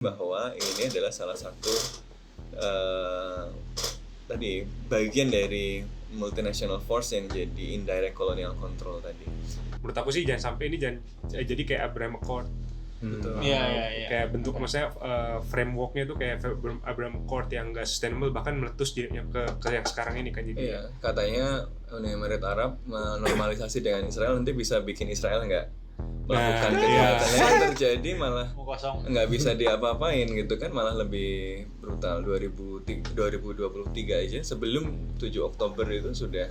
bahwa ini adalah salah satu tadi bagian dari multinational force yang jadi indirect colonial control tadi. Menurut aku sih jangan sampai ini jadi kayak Abraham Accord. Betul. Kayak bentuk maksudnya frameworknya tuh kayak Abraham Accord yang nggak sustainable, bahkan meletus ke yang sekarang ini kan jadi. Iya, katanya Uni Emirat Arab menormalisasi dengan Israel nanti bisa bikin Israel nggak melakukan kejahatan yang terjadi, malah nggak bisa diapa-apain gitu kan, malah lebih brutal. 2023 aja sebelum 7 Oktober itu sudah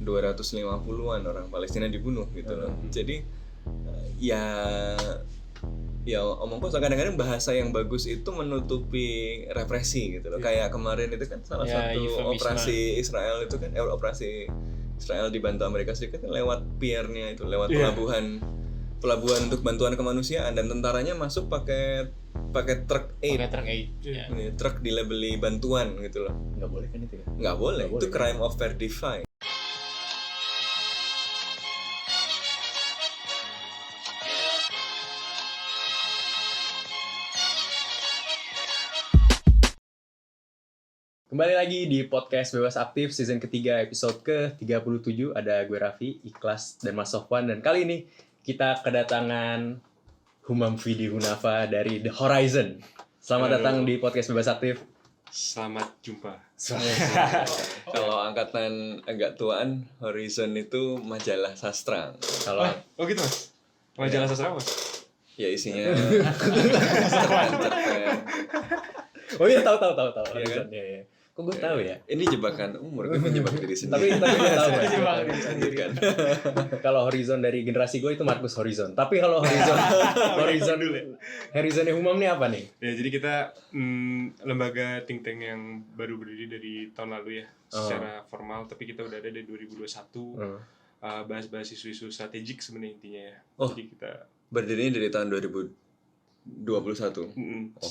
250-an orang Palestina dibunuh gitu loh. Jadi ya omong kosong, kadang-kadang bahasa yang bagus itu menutupi represi gitu loh. Kayak kemarin itu kan salah satu operasi Israel itu kan operasi Israel dibantu Amerika Serikat kan lewat pier-nya itu, lewat pelabuhan untuk bantuan kemanusiaan, dan tentaranya masuk pakai truk aid. Truk dilabeli bantuan gitu loh. Nggak boleh kan itu ya? Nggak boleh, itu crime of fair defy. Kembali lagi di podcast Bebas Aktif season ketiga episode ke-37. Ada gue Raffi, Ikhlas, dan Mas Sofwan. Dan kali ini kita kedatangan Humam Vidi Hunafa dari The Horizon. Selamat datang di podcast Bebas Aktif. Selamat jumpa. Kalau angkatan agak tuaan, Horizon itu majalah sastra. Kalau Oh gitu Mas? Majalah sastra Mas? Ya isinya cerpen-cerpen. Oh iya, tahu. Iya Horizon. kan? Iya. Kok gue tahu ya? Ini jebakan umur, gue menjebak diri sendiri. Tapi gue tahu ya. Jebak diri sendiri kan. Kalau Horizon dari generasi gue itu Marcus Horizon. Tapi kalau Horizonnya Humam nih apa nih? Ya jadi kita lembaga think tank yang baru berdiri dari tahun lalu ya, secara formal, tapi kita udah ada dari 2021. Bahas-bahas isu-isu strategik sebenarnya intinya ya. Jadi kita berdirinya dari tahun 2021.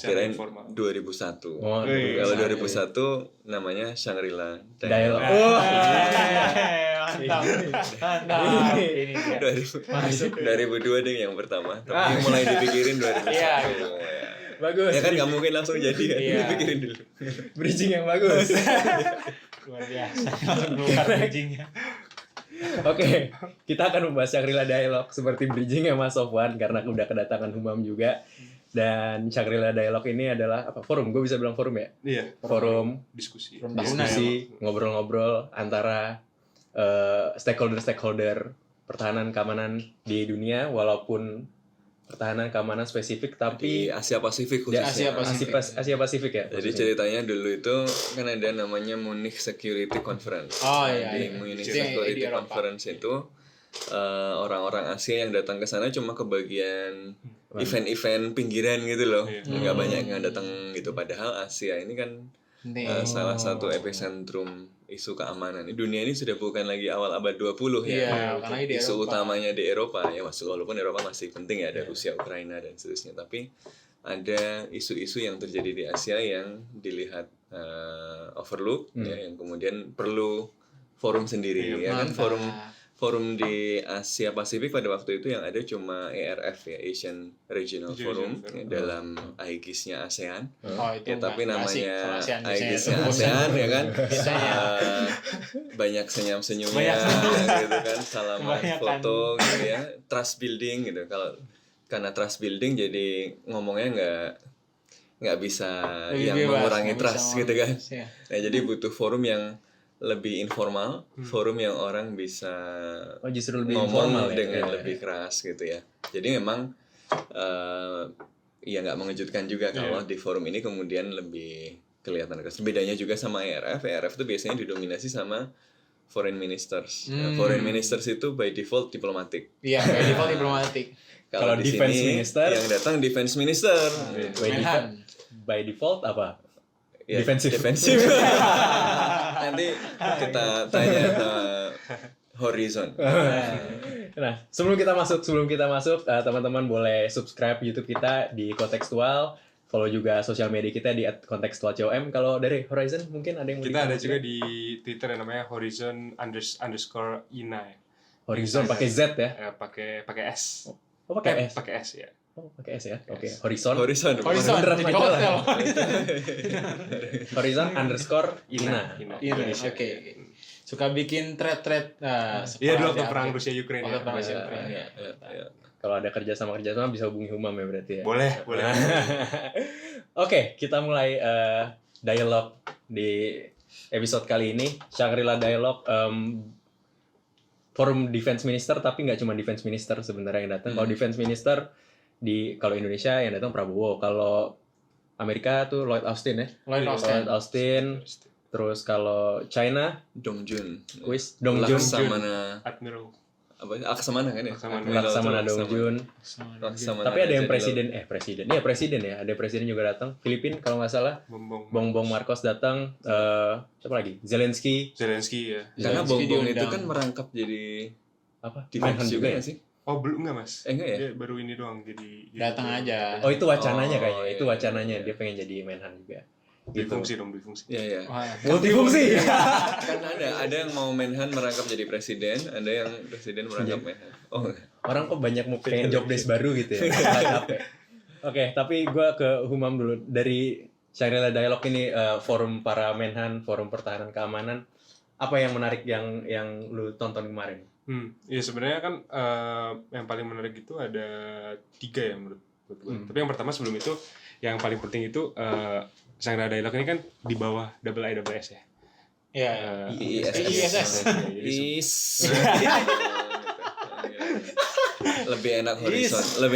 Kirain 2001. Oh, Kalau 2001 namanya Shangri-La Dialogue. Mantap. Ini dia. 2002 deh yang pertama, tapi mulai dipikirin 2001. Iya. Bagus. Ya kan nggak mungkin langsung jadi kan, dipikirin dulu. Bridging yang bagus. Luar biasa. Langsung keluar bridgingnya. Oke, kita akan membahas Shangri-La Dialogue seperti bridgingnya Mas Sofwan karena udah kedatangan Humam juga. Dan Shangri-La Dialogue ini adalah apa? Forum, gue bisa bilang forum ya? Iya, Forum diskusi. ngobrol-ngobrol antara stakeholder pertahanan keamanan di dunia, walaupun pertahanan keamanan spesifik tapi Di Asia Pasifik di khususnya. Asia Pasifik ya. Jadi ceritanya dulu itu kan ada namanya Munich Security Conference. Oh iya. Di Munich Itu Security di Eropa. Conference itu orang-orang Asia yang datang ke sana cuma ke bagian event-event pinggiran gitu loh. Nggak banyak yang datang gitu. Padahal Asia ini kan salah satu epicentrum isu keamanan. Dunia ini sudah bukan lagi awal abad 20 ya. Iya, karena di Isu Eropa. utamanya di Eropa ya, walaupun Eropa masih penting ya, ada Rusia, Ukraina dan seterusnya, tapi ada isu-isu yang terjadi di Asia yang dilihat overlook ya, yang kemudian perlu forum sendiri ya kan. Forum di Asia Pasifik pada waktu itu yang ada cuma ARF ya, Asian Regional Forum ya, dalam aegis-nya ASEAN. Oh, itu Ya, tapi namanya ASEAN aegis-nya ASEAN ya kan. Banyak senyum-senyumnya gitu kan, salaman foto gitu ya, trust building gitu. Karena trust building jadi ngomongnya nggak bisa yang mengurangi trust gitu kan. Nah, jadi butuh forum yang lebih informal, forum yang orang bisa justru lebih ngomong informal ya? dengan lebih keras gitu ya. Jadi memang ya nggak mengejutkan juga kalau di forum ini kemudian lebih kelihatan keras. Bedanya juga sama ARF. ARF itu biasanya didominasi sama foreign ministers. Nah, foreign ministers itu by default diplomatik. Iya, by default diplomatik. Kalau di defense sini minister, yang datang defense minister. by default apa? Ya, Defensif. Nanti kita tanya ke Horizon. Nah, sebelum kita masuk, teman-teman boleh subscribe YouTube kita di Kontekstual, follow juga sosial media kita di @kontekstualcom. Kalau dari Horizon mungkin ada yang mau Kita ada di-share? juga di Twitter yang namanya Horizon_INA. Horizon pakai Z ya? Pakai S. Oh, pakai S. Pakai S ya. Oh, pakai S ya. Oke. Horizon. Horizon. Beneran jadi majalah. hotel. Horizon underscore Ina. Indonesia. Oke. Suka bikin thread. Iya, dulu waktu perang Rusia Ukraina. Waktu perang Rusia Ya, Ukraina. ya. Kalau ada kerjasama bisa hubungi Humam ya berarti ya. Boleh. Oke, kita mulai dialog di episode kali ini. Shangri-La Dialog forum defense minister, tapi nggak cuma defense minister sebenarnya yang datang. Kalau defense minister kalau Indonesia yang datang Prabowo, kalau Amerika tuh Lloyd Austin ya. Lloyd Austin. Terus kalau China Dong Jun. Dong Jun. Laksamana Admiral. apa? Laksamana kan ya? Laksamana Dong Jun. Laksamana Tapi ada yang Raja presiden. Iya presiden ya. Ada presiden juga datang. Filipina kalau nggak salah. Bongbong Marcos datang. Siapa lagi? Zelensky ya. Karena Zelensky Bongbong itu diundang. kan merangkap jadi apa? defense Menhan juga ya? nggak sih? Oh, belum enggak, Mas? Enggak ya? Dia baru ini doang jadi Datang aja. Oh itu wacananya Oh, kayaknya. iya, Itu wacananya iya. dia pengen jadi Menhan juga. Difungsi. Iya, iya. Wah, Multifungsi. Kan ada yang mau Menhan merangkap jadi presiden, ada yang presiden merangkap Menhan. Oh, Orang kok banyak mau pengen job desk baru gitu ya. Kepala capek. Oke, tapi gue ke Humam dulu. Dari Shangri-La Dialog ini forum para Menhan, forum pertahanan keamanan. Apa yang menarik yang lu tonton kemarin? Ya sebenarnya kan yang paling menarik itu ada 3 ya menurut gue. Tapi yang pertama sebelum itu, yang paling penting itu Shangri-La Dialog ini kan di bawah IISS ya. Iya. ISS. Lebih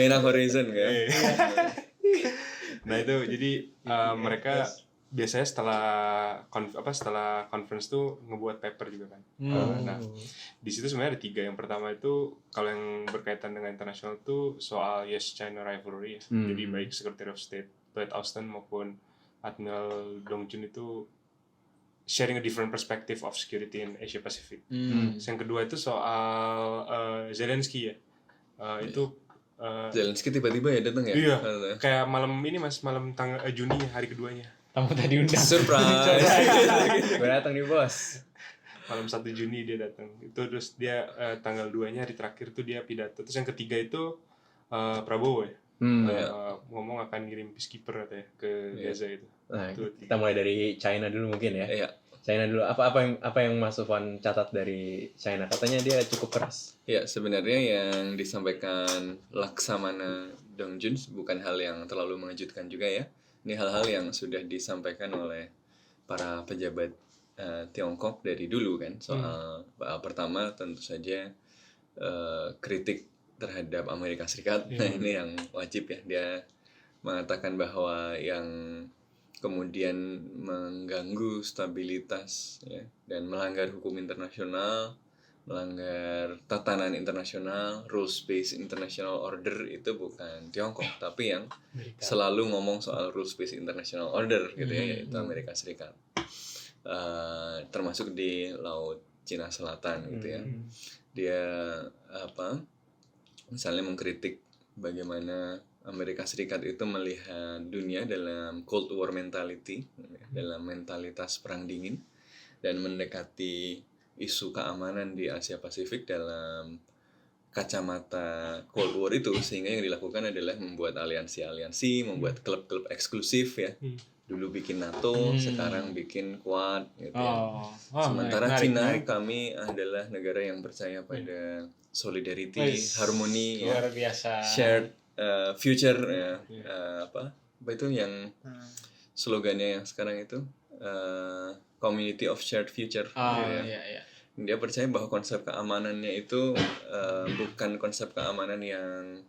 enak horizon kan? Nah itu jadi mereka biasanya setelah conference tuh ngebuat paper juga kan. Nah di situ sebenarnya ada 3. Yang pertama itu kalau yang berkaitan dengan internasional tuh soal US-China rivalry ya. Jadi baik Secretary of State Lloyd Austin maupun Admiral Dong Jun itu sharing a different perspective of security in Asia Pacific. Yang kedua itu soal Zelensky ya. Itu Zelensky tiba-tiba ya datang ya? Iya. Kayak malam ini Mas, malam tanggal Juni hari keduanya. Tamu tadi undang. Surprise. Gue datang nih bos. Malam 1 Juni dia datang. Itu terus dia tanggal 2-nya hari terakhir tuh dia pidato. Terus yang ketiga itu Prabowo ya. Ngomong akan ngirim peacekeeper katanya ke Gaza itu. Nah, kita mulai dari China dulu mungkin ya. Iya. China dulu. Apa yang Mas Sufwan catat dari China? Katanya dia cukup keras. Ya, sebenarnya yang disampaikan Laksamana Dong Jun bukan hal yang terlalu mengejutkan juga ya. Ini hal-hal yang sudah disampaikan oleh para pejabat Tiongkok dari dulu kan. Soal pertama tentu saja kritik terhadap Amerika Serikat. Nah, ini yang wajib ya. Dia mengatakan bahwa yang kemudian mengganggu stabilitas ya, dan melanggar hukum internasional, melanggar tatanan internasional, rules-based international order itu bukan Tiongkok, tapi yang selalu ngomong soal rules-based international order gitu ya, yaitu Amerika Serikat. Termasuk di Laut Cina Selatan gitu ya. Dia misalnya mengkritik bagaimana Amerika Serikat itu melihat dunia dalam Cold War mentality, dalam mentalitas perang dingin, dan mendekati isu keamanan di Asia Pasifik dalam kacamata Cold War itu, sehingga yang dilakukan adalah membuat aliansi-aliansi, membuat klub-klub eksklusif ya. Dulu bikin NATO, sekarang bikin Quad gitu ya. Sementara Cina, kami adalah negara yang percaya pada solidarity, harmony, luar biasa. shared future ya. Apa itu yang slogannya yang sekarang itu community of shared future. Iya. Dia percaya bahwa konsep keamanannya itu bukan konsep keamanan yang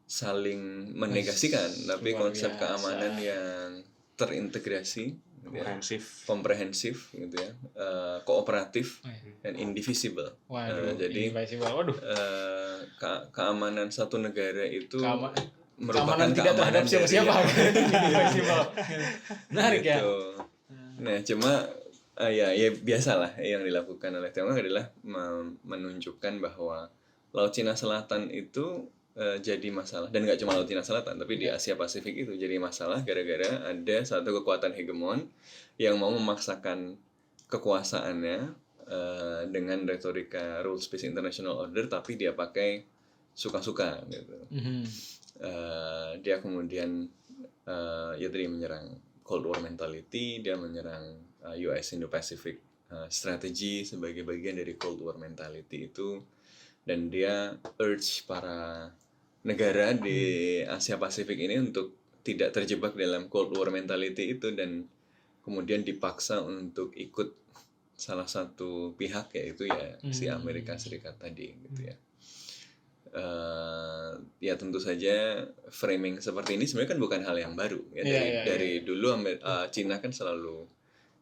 saling menegasikan, tapi konsep keamanan yang terintegrasi, komprehensif gitu ya, kooperatif dan indivisible. Jadi keamanan satu negara itu merupakan keamanan tidak terhadap siapa. Menarik ya. Nah, cuma ya biasalah yang dilakukan oleh Tiongkok adalah menunjukkan bahwa Laut Cina Selatan itu jadi masalah, dan nggak cuma Laut Cina Selatan, tapi di Asia Pasifik itu jadi masalah gara-gara ada satu kekuatan hegemon yang mau memaksakan kekuasaannya dengan retorika rules-based international order, tapi dia pakai suka-suka gitu. dia kemudian ya tadi menyerang Cold War mentality, dia menyerang US Indo-Pacific strategy sebagai bagian dari Cold War mentality itu, dan dia urge para negara di Asia Pasifik ini untuk tidak terjebak dalam Cold War mentality itu, dan kemudian dipaksa untuk ikut salah satu pihak, yaitu ya si Amerika Serikat tadi gitu ya. Ya tentu saja framing seperti ini sebenarnya kan bukan hal yang baru ya. Dari dulu Cina kan selalu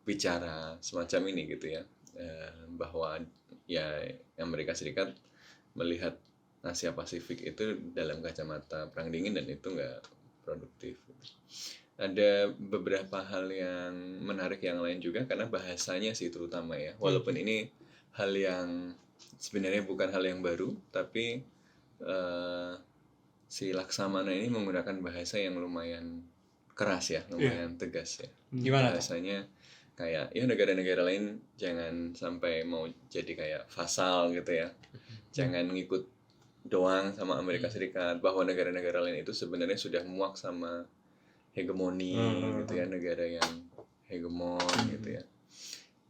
bicara semacam ini gitu ya, bahwa ya Amerika Serikat melihat Asia Pasifik itu dalam kacamata perang dingin dan itu nggak produktif. Ada beberapa hal yang menarik yang lain juga karena bahasanya sih terutama ya, walaupun ini hal yang sebenarnya bukan hal yang baru, tapi si Laksamana ini menggunakan bahasa yang lumayan keras ya, lumayan tegas ya. Gimana bahasanya kayak ya negara-negara lain jangan sampai mau jadi kayak vasal gitu ya, jangan ngikut doang sama Amerika Serikat, bahwa negara-negara lain itu sebenarnya sudah muak sama hegemoni gitu ya, negara yang hegemon gitu ya.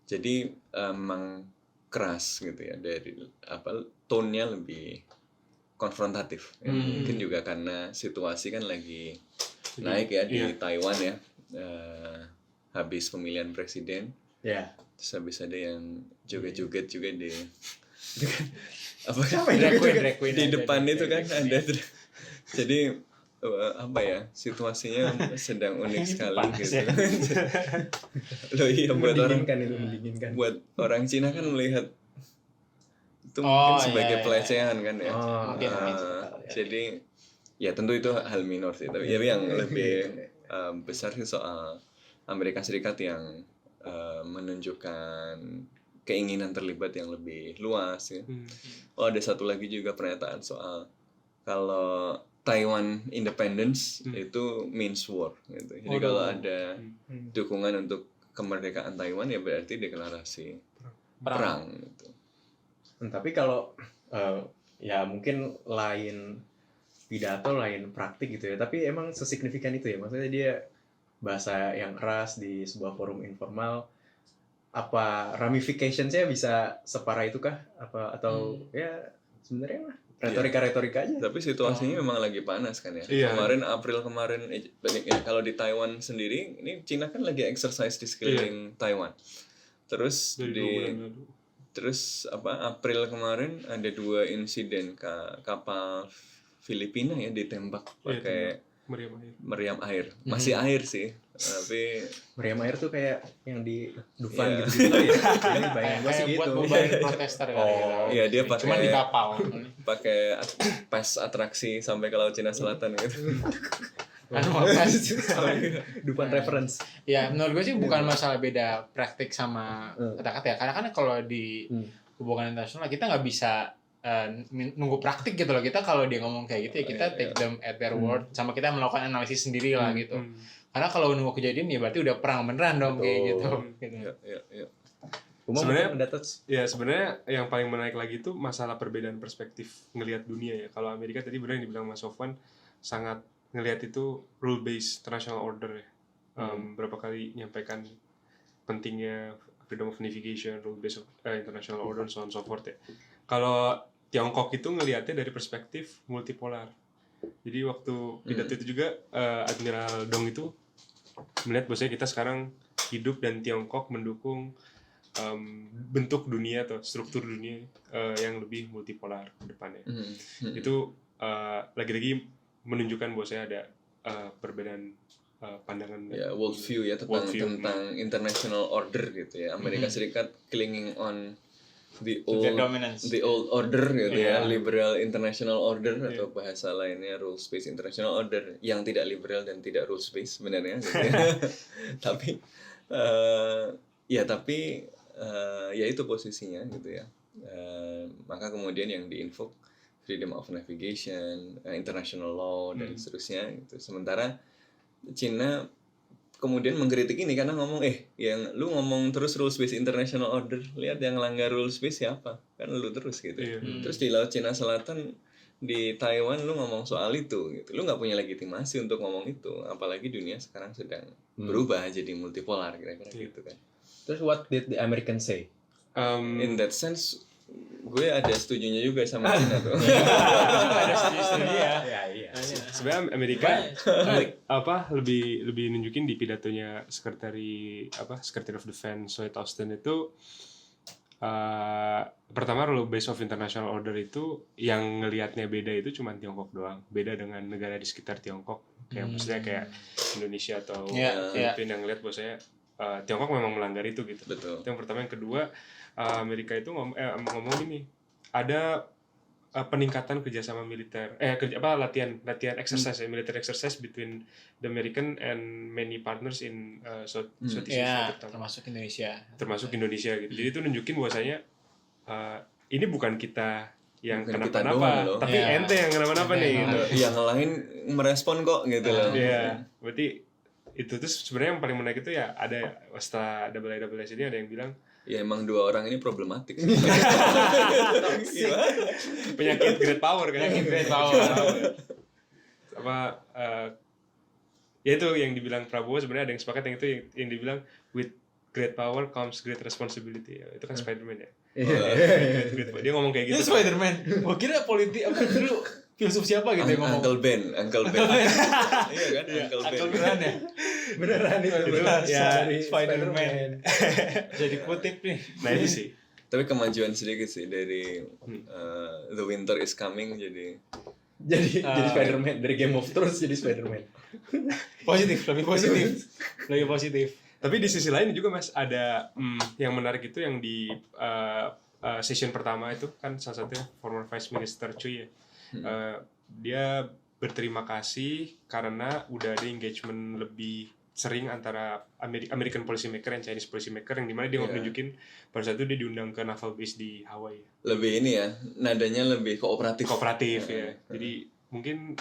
Jadi emang keras gitu ya, dari tone-nya lebih konfrontatif ya. Mungkin juga karena situasi kan lagi naik ya di Taiwan ya, habis pemilihan presiden, terus habis ada yang joget-joget juga di drag queen di depan itu kan ada. Jadi situasinya sedang unik sekali gitu. Loh iya, buat orang Cina kan melihat itu mungkin sebagai pelecehan kan ya. Jadi ya tentu itu hal minor sih, tapi yang lebih besar sih soal Amerika Serikat yang menunjukkan keinginan terlibat yang lebih luas ya. Ada satu lagi juga pernyataan soal kalau Taiwan independence itu means war gitu. Jadi kalau ada dukungan untuk kemerdekaan Taiwan ya berarti deklarasi perang gitu. Tapi kalau ya mungkin lain pidato, lain praktik gitu ya, tapi emang sesignifikan itu ya, maksudnya dia bahasa yang keras di sebuah forum informal, apa ramifications-nya bisa separah itu kah? Atau ya sebenarnya mah retorika aja. Tapi situasinya memang lagi panas kan ya. Kemarin April kemarin kalau di Taiwan sendiri, ini Cina kan lagi exercise di sekeliling Taiwan. Terus April kemarin ada 2 insiden kapal Filipina ya ditembak pakai meriam air. Masih air sih. Tapi meriam air tuh kayak yang di Dufan gitu ya. Jadi bayangan gue sih gitu. Buat mobile protester iya, dia pakai cuma di kapal. Pakai pas atraksi sampai ke Laut Cina Selatan gitu. Dufan reference. Ya menurut gue sih bukan masalah beda praktik sama kata-kata ya, karena kan kalau di hubungan internasional kita nggak bisa nunggu praktik gitu loh. Kita kalau dia ngomong kayak gitu ya kita take them at their word, sama kita melakukan analisis sendiri lah gitu. Karena kalau nunggu kejadian ya berarti udah perang beneran dong. Kayak gitu. Iya. Sebenarnya yang paling menarik lagi itu masalah perbedaan perspektif ngelihat dunia ya. Kalau Amerika tadi benar yang dibilang Mas Sofwan, sangat ngelihat itu rule based international order ya. Berapa kali nyampaikan pentingnya freedom of navigation, rule based international order, so on so forth ya. Kalau Tiongkok itu ngelihatnya dari perspektif multipolar. Jadi waktu pidato itu juga Admiral Dong itu melihat bahwasanya kita sekarang hidup dan Tiongkok mendukung bentuk dunia atau struktur dunia yang lebih multipolar ke depannya. Itu lagi-lagi menunjukkan bahwa saya ada perbedaan pandangan world view ya tentang international order gitu ya. Amerika Serikat clinging on the old order gitu ya, liberal international order atau bahasa lainnya rules based international order yang tidak liberal dan tidak rules based sebenarnya gitu ya. Tapi ya itu posisinya gitu ya. Maka kemudian yang diinvoke freedom of navigation, international law dan seterusnya gitu. Sementara Cina kemudian mengkritik ini karena ngomong yang lu ngomong terus rules based international order, lihat yang langgar rules based siapa, kan lu terus gitu. Terus di Laut Cina Selatan di Taiwan lu ngomong soal itu gitu, lu nggak punya legitimasi untuk ngomong itu, apalagi dunia sekarang sedang berubah jadi multipolar kira-kira gitu kan. Terus what did the American say? In that sense gue ada setujunya juga sama Cina tuh. Ada setuju ya. Iya. Sebenarnya Amerika lebih nunjukin di pidatonya Secretary of Defense Lloyd Austin itu pertama rule base of international order itu yang ngelihatnya beda itu cuma Tiongkok doang, beda dengan negara di sekitar Tiongkok kayak maksudnya kayak Indonesia atau Filipina yang ngelihat bahwasanya Tiongkok memang melanggar itu gitu. Betul. Itu yang pertama. Yang kedua, Amerika itu ngomong gini, ada peningkatan kerjasama militer, latihan exercise military exercise between the American and many partners in Southeast Asia, termasuk Indonesia gitu. Jadi itu nunjukin bahwasanya ini bukan kita yang Bukan kita kenapa-napa, doang loh. tapi ente yang kenapa-napa nih gitu. Yang lain merespon kok gitu loh. Iya, berarti itu terus sebenarnya yang paling menarik itu ya ada setelah WIWS ini ada yang bilang Ya emang dua orang ini problematik. penyakit great power kan. Ya itu yang dibilang Prabowo, sebenarnya ada yang sepakat yang itu yang dibilang with great power comes great responsibility. Ya, itu kan Spider-Man ya. Dia ngomong kayak gitu. Itu Spider-Man. Gua kira politik apa dulu filsuf siapa gitu yang ngomong. Uncle Ben. Iya kan, Uncle Ben. Ya. Beneran nih Ya, Spider-Man. Jadi kutip nih. Nah itu sih. Tapi kemajuan sedikit sih dari The Winter is Coming jadi Spider-Man dari Game of Thrones jadi Spider-Man. Lebih positif. Tapi di sisi lain juga Mas ada yang menarik itu yang di session pertama itu kan salah satunya former Vice Minister Cui ya. Dia berterima kasih karena udah ada engagement lebih sering antara American policymaker dan Chinese policymaker, yang dimana dia nunjukin pada saat itu dia diundang ke naval base di Hawaii. Lebih ini ya, nadanya lebih kooperatif Ya. Jadi mungkin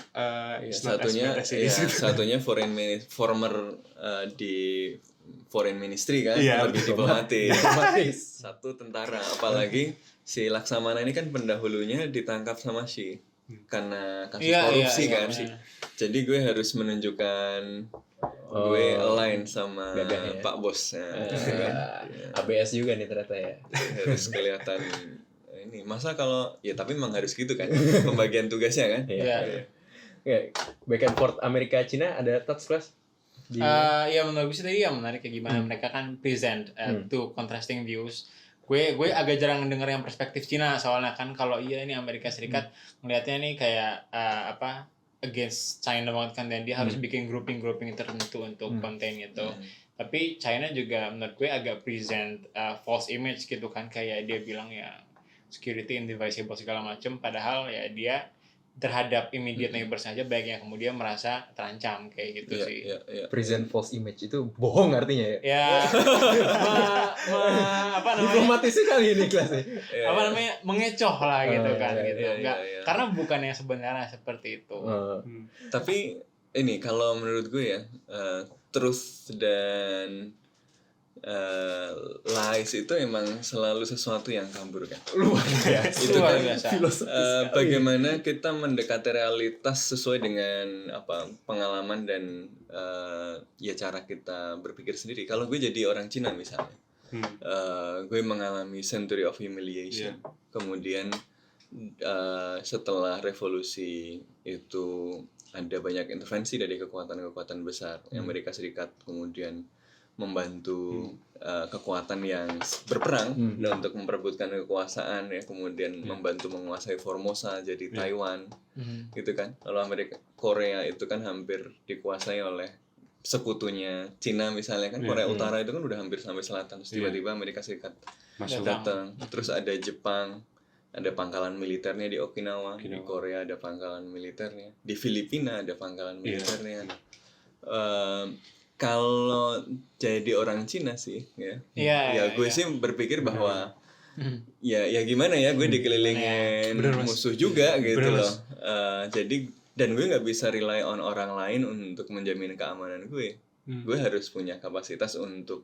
satunya former di foreign ministry kan, lebih diplomatis. Satu tentara, apalagi si Laksamana ini kan pendahulunya ditangkap sama Xi karena kasus korupsi kan. Jadi gue harus menunjukkan gue align sama Pak Bos. ABS juga nih ternyata ya. Harus kelihatan ini. Masa kalau ya tapi memang harus gitu kan pembagian tugasnya kan. Iya. Back and forth Amerika Cina ada touch class. Ya menurut gue sih tadi yang menarik kayak gimana mereka kan present two contrasting views. Gue agak jarang dengar yang perspektif Cina, soalnya kan kalau ini Amerika Serikat ngelihatnya nih kayak against China banget kan, dan dia harus bikin grouping tertentu untuk konten itu. Tapi China juga menurut gue agak present false image gitu kan, kayak dia bilang ya security indivisible segala macam, padahal ya dia terhadap immediate neighbors saja baik yang kemudian merasa terancam kayak gitu sih. Present false image itu bohong artinya ya. Ya, apa namanya? Diplomatis sekali ini kelasnya. Apa namanya? Mengecoh lah gitu kan gitu. Enggak, karena bukan yang sebenarnya seperti itu. Tapi ini kalau menurut gue ya, truth dan lies itu emang selalu sesuatu yang kabur kan. Luar biasa. Itu kan bagaimana kita mendekati realitas sesuai dengan pengalaman dan ya cara kita berpikir sendiri. Kalau gue jadi orang Cina misalnya, gue mengalami century of humiliation. Kemudian setelah revolusi itu ada banyak intervensi dari kekuatan-kekuatan besar. Amerika Serikat kemudian membantu kekuatan yang berperang untuk memperebutkan kekuasaan ya, kemudian membantu menguasai Formosa jadi Taiwan gitu kan. Lalu Korea itu kan hampir dikuasai oleh sekutunya Cina misalnya kan. Korea Utara itu kan udah hampir sampai selatan, terus tiba-tiba Amerika Serikat datang. Terus ada Jepang, ada pangkalan militernya di Okinawa. Di Korea ada pangkalan militernya, di Filipina ada pangkalan militernya. Kalau jadi orang Cina sih ya gue sih berpikir bahwa ya gimana ya, gue dikelilingin musuh juga gitu loh. Jadi dan gue nggak bisa rely on orang lain untuk menjamin keamanan gue. Gue harus punya kapasitas untuk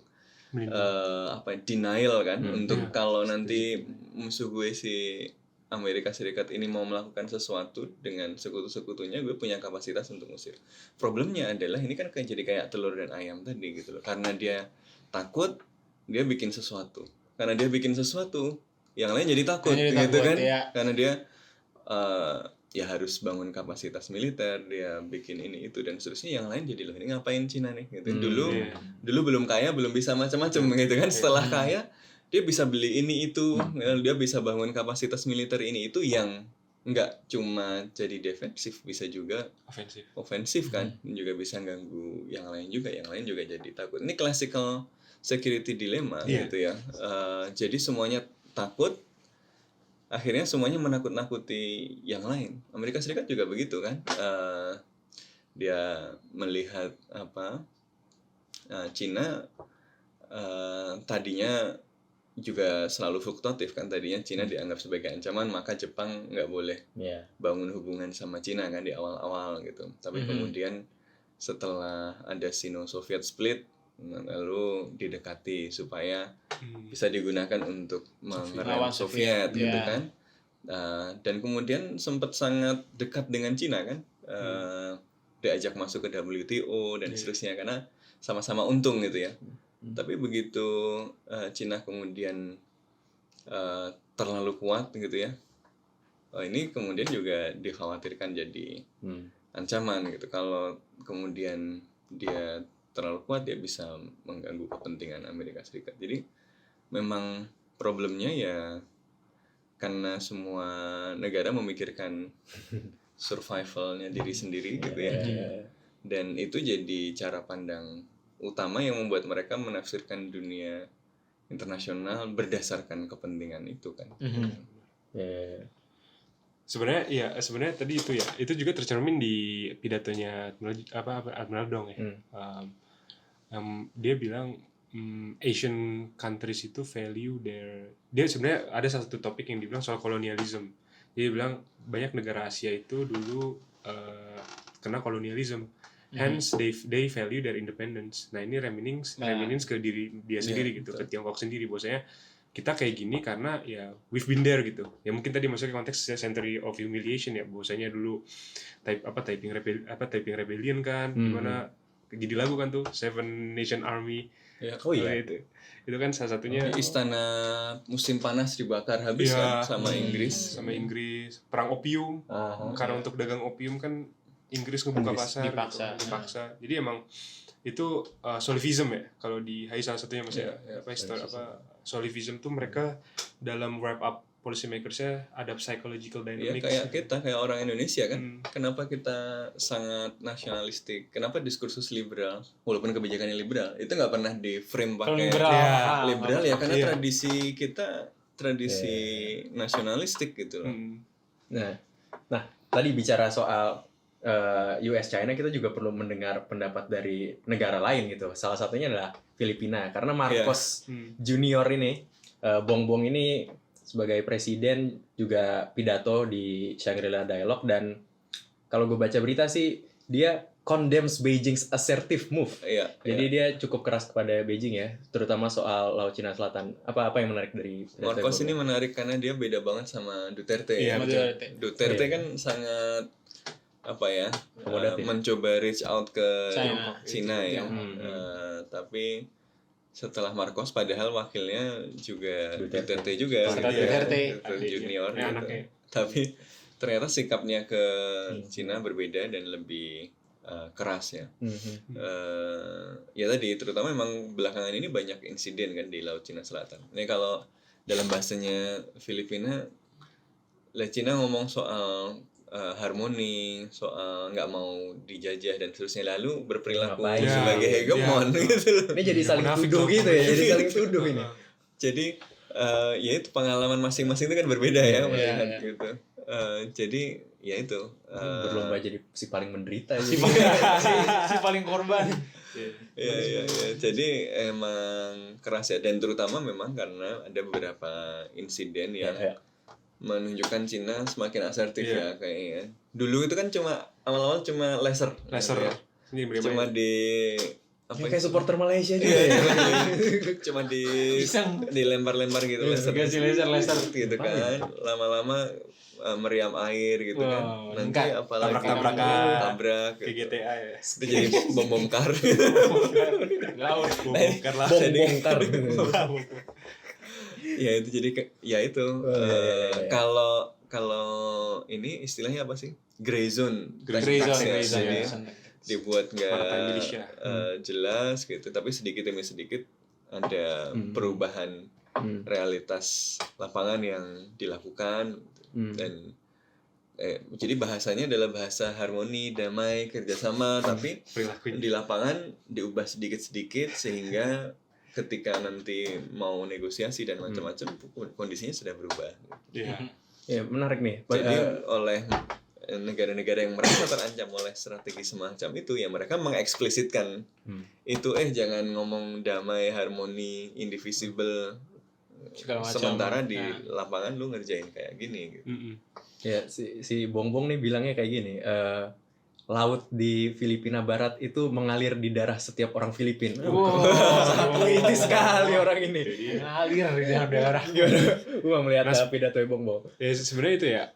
denial kan, untuk kalau nanti musuh gue si Amerika Serikat ini mau melakukan sesuatu dengan sekutu-sekutunya, gue punya kapasitas untuk ngusir. Problemnya adalah ini kan jadi kayak telur dan ayam tadi gitu loh. Karena dia takut, dia bikin sesuatu. Karena dia bikin sesuatu, yang lain jadi takut gitu kan. Ya. Karena dia ya harus bangun kapasitas militer, dia bikin ini itu dan seterusnya, yang lain jadi loh ini ngapain Cina nih gitu. Dulu belum kaya, belum bisa macam-macam gitu kan. Setelah kaya, dia bisa beli ini itu, dia bisa bangun kapasitas militer ini itu yang nggak cuma jadi defensif, bisa juga ofensif kan, juga bisa ganggu yang lain juga jadi takut. Ini classical security dilemma gitu ya. Jadi semuanya takut, akhirnya semuanya menakut-nakuti yang lain. Amerika Serikat juga begitu kan, dia melihat Cina tadinya juga selalu fluktuatif kan, tadinya Cina dianggap sebagai ancaman, maka Jepang nggak boleh bangun hubungan sama Cina kan di awal-awal gitu. Tapi kemudian setelah ada Sino-Soviet split, lalu didekati supaya bisa digunakan untuk mengerem Soviet gitu kan. Dan kemudian sempat sangat dekat dengan Cina kan, diajak masuk ke WTO dan seterusnya karena sama-sama untung gitu ya. Tapi begitu Cina kemudian terlalu kuat gitu ya, ini kemudian juga dikhawatirkan jadi ancaman gitu. Kalau kemudian dia terlalu kuat, dia bisa mengganggu kepentingan Amerika Serikat. Jadi memang problemnya ya karena semua negara memikirkan survivalnya diri sendiri gitu ya. Dan itu jadi cara pandang utama yang membuat mereka menafsirkan dunia internasional berdasarkan kepentingan itu kan. Sebenarnya tadi itu juga tercermin di pidatonya Admiral Dong ya. Dia bilang Asian countries itu value dia sebenarnya ada satu topik yang dibilang soal kolonialisme. Dia bilang banyak negara Asia itu dulu kena kolonialisme. Hence they value their independence. Nah ini reminisce ke diri dia sendiri gitu, ke Tiongkok sendiri. Bahwasanya kita kayak gini karena ya we've been there gitu. Ya mungkin tadi masuk ke konteks century of humiliation ya. Bahwasanya dulu Taiping Rebellion kan, gimana jadi lagu kan tuh Seven Nation Army. Itu kan salah satunya. Istana musim panas dibakar habis kan sama Inggris. Perang opium. Karena untuk dagang opium kan Inggris ngebuka pasar dipaksa. Jadi emang itu Solivism ya kalau di HI salah satunya Mas Solivism tuh mereka dalam wrap up policy makersnya ada psychological dynamics. Kayak orang Indonesia kan, kenapa kita sangat nasionalistik, kenapa diskursus liberal walaupun kebijakannya liberal itu nggak pernah di frame pakai liberal ya karena tradisi kita nasionalistik gitu loh. Nah tadi bicara soal US China, kita juga perlu mendengar pendapat dari negara lain gitu. Salah satunya adalah Filipina karena Marcos Junior ini Bongbong ini sebagai presiden juga pidato di Shangri-La Dialogue, dan kalau gue baca berita sih dia condemns Beijing's assertive move. Jadi dia cukup keras kepada Beijing ya, terutama soal Laut Cina Selatan. Apa yang menarik dari Marcos ini menarik karena dia beda banget sama Duterte. Duterte kan sangat mencoba reach out ke China ya. Tapi setelah Marcos padahal wakilnya juga Duterte juga Duterte junior gitu. Tapi ternyata sikapnya ke Cina berbeda dan lebih keras ya. Ya tadi terutama memang belakangan ini banyak insiden kan di Laut Cina Selatan. Ini kalau dalam bahasanya Filipina, Cina ngomong soal harmoni, soal nggak mau dijajah dan seterusnya, lalu berperilaku sebagai hegemon gitu loh. Ini jadi saling tuduh gitu ya, jadi saling tuduh ini. Jadi ya itu pengalaman masing-masing itu kan berbeda ya melihat gitu. Jadi ya itu berlomba jadi si paling menderita, si paling korban. Ya. Jadi emang keras ya, dan terutama memang karena ada beberapa insiden yang menunjukkan Cina semakin asertif ya kayaknya. Dulu itu kan cuma awal-awal cuma laser ya. Cuma apa kayak itu? supporter Malaysia juga. Iya, Ya. cuma Pisang. dilempar-lempar gitu laser gitu kan, lama-lama meriam air gitu kan, Wow, nanti lengkap. apalagi Tabrak-tabrakan. tabrak Kayak gitu. GTA ya. Itu jadi bom kar. Laut. Bongkar lah. Bongkar. Ya itu jadi ya itu iya. kalau ini istilahnya apa sih, gray zone Gray tax zone, ya. gray zone. Jadi dibuat Partai nggak Indonesia. jelas gitu, tapi sedikit demi sedikit ada perubahan realitas lapangan yang dilakukan dan jadi bahasanya adalah bahasa harmoni, damai, kerjasama, tapi Perilakunya. di lapangan diubah sedikit-sedikit sehingga ketika nanti mau negosiasi dan macam-macam kondisinya sudah berubah. Iya. Ya, menarik nih. Jadi oleh negara-negara yang merasa terancam oleh strategi semacam itu, ya mereka mengeksplisitkan itu, jangan ngomong damai, harmoni, indivisible, Segala macam. sementara di lapangan lu ngerjain kayak gini gitu. Ya, si Bongbong nih bilangnya kayak gini, laut di Filipina Barat itu mengalir di darah setiap orang Filipina. Sangat puitis sekali orang ini. Ngalir di dalam darah. Gimana? Gua melihat pidato Bongbong. Ya sebenarnya itu ya,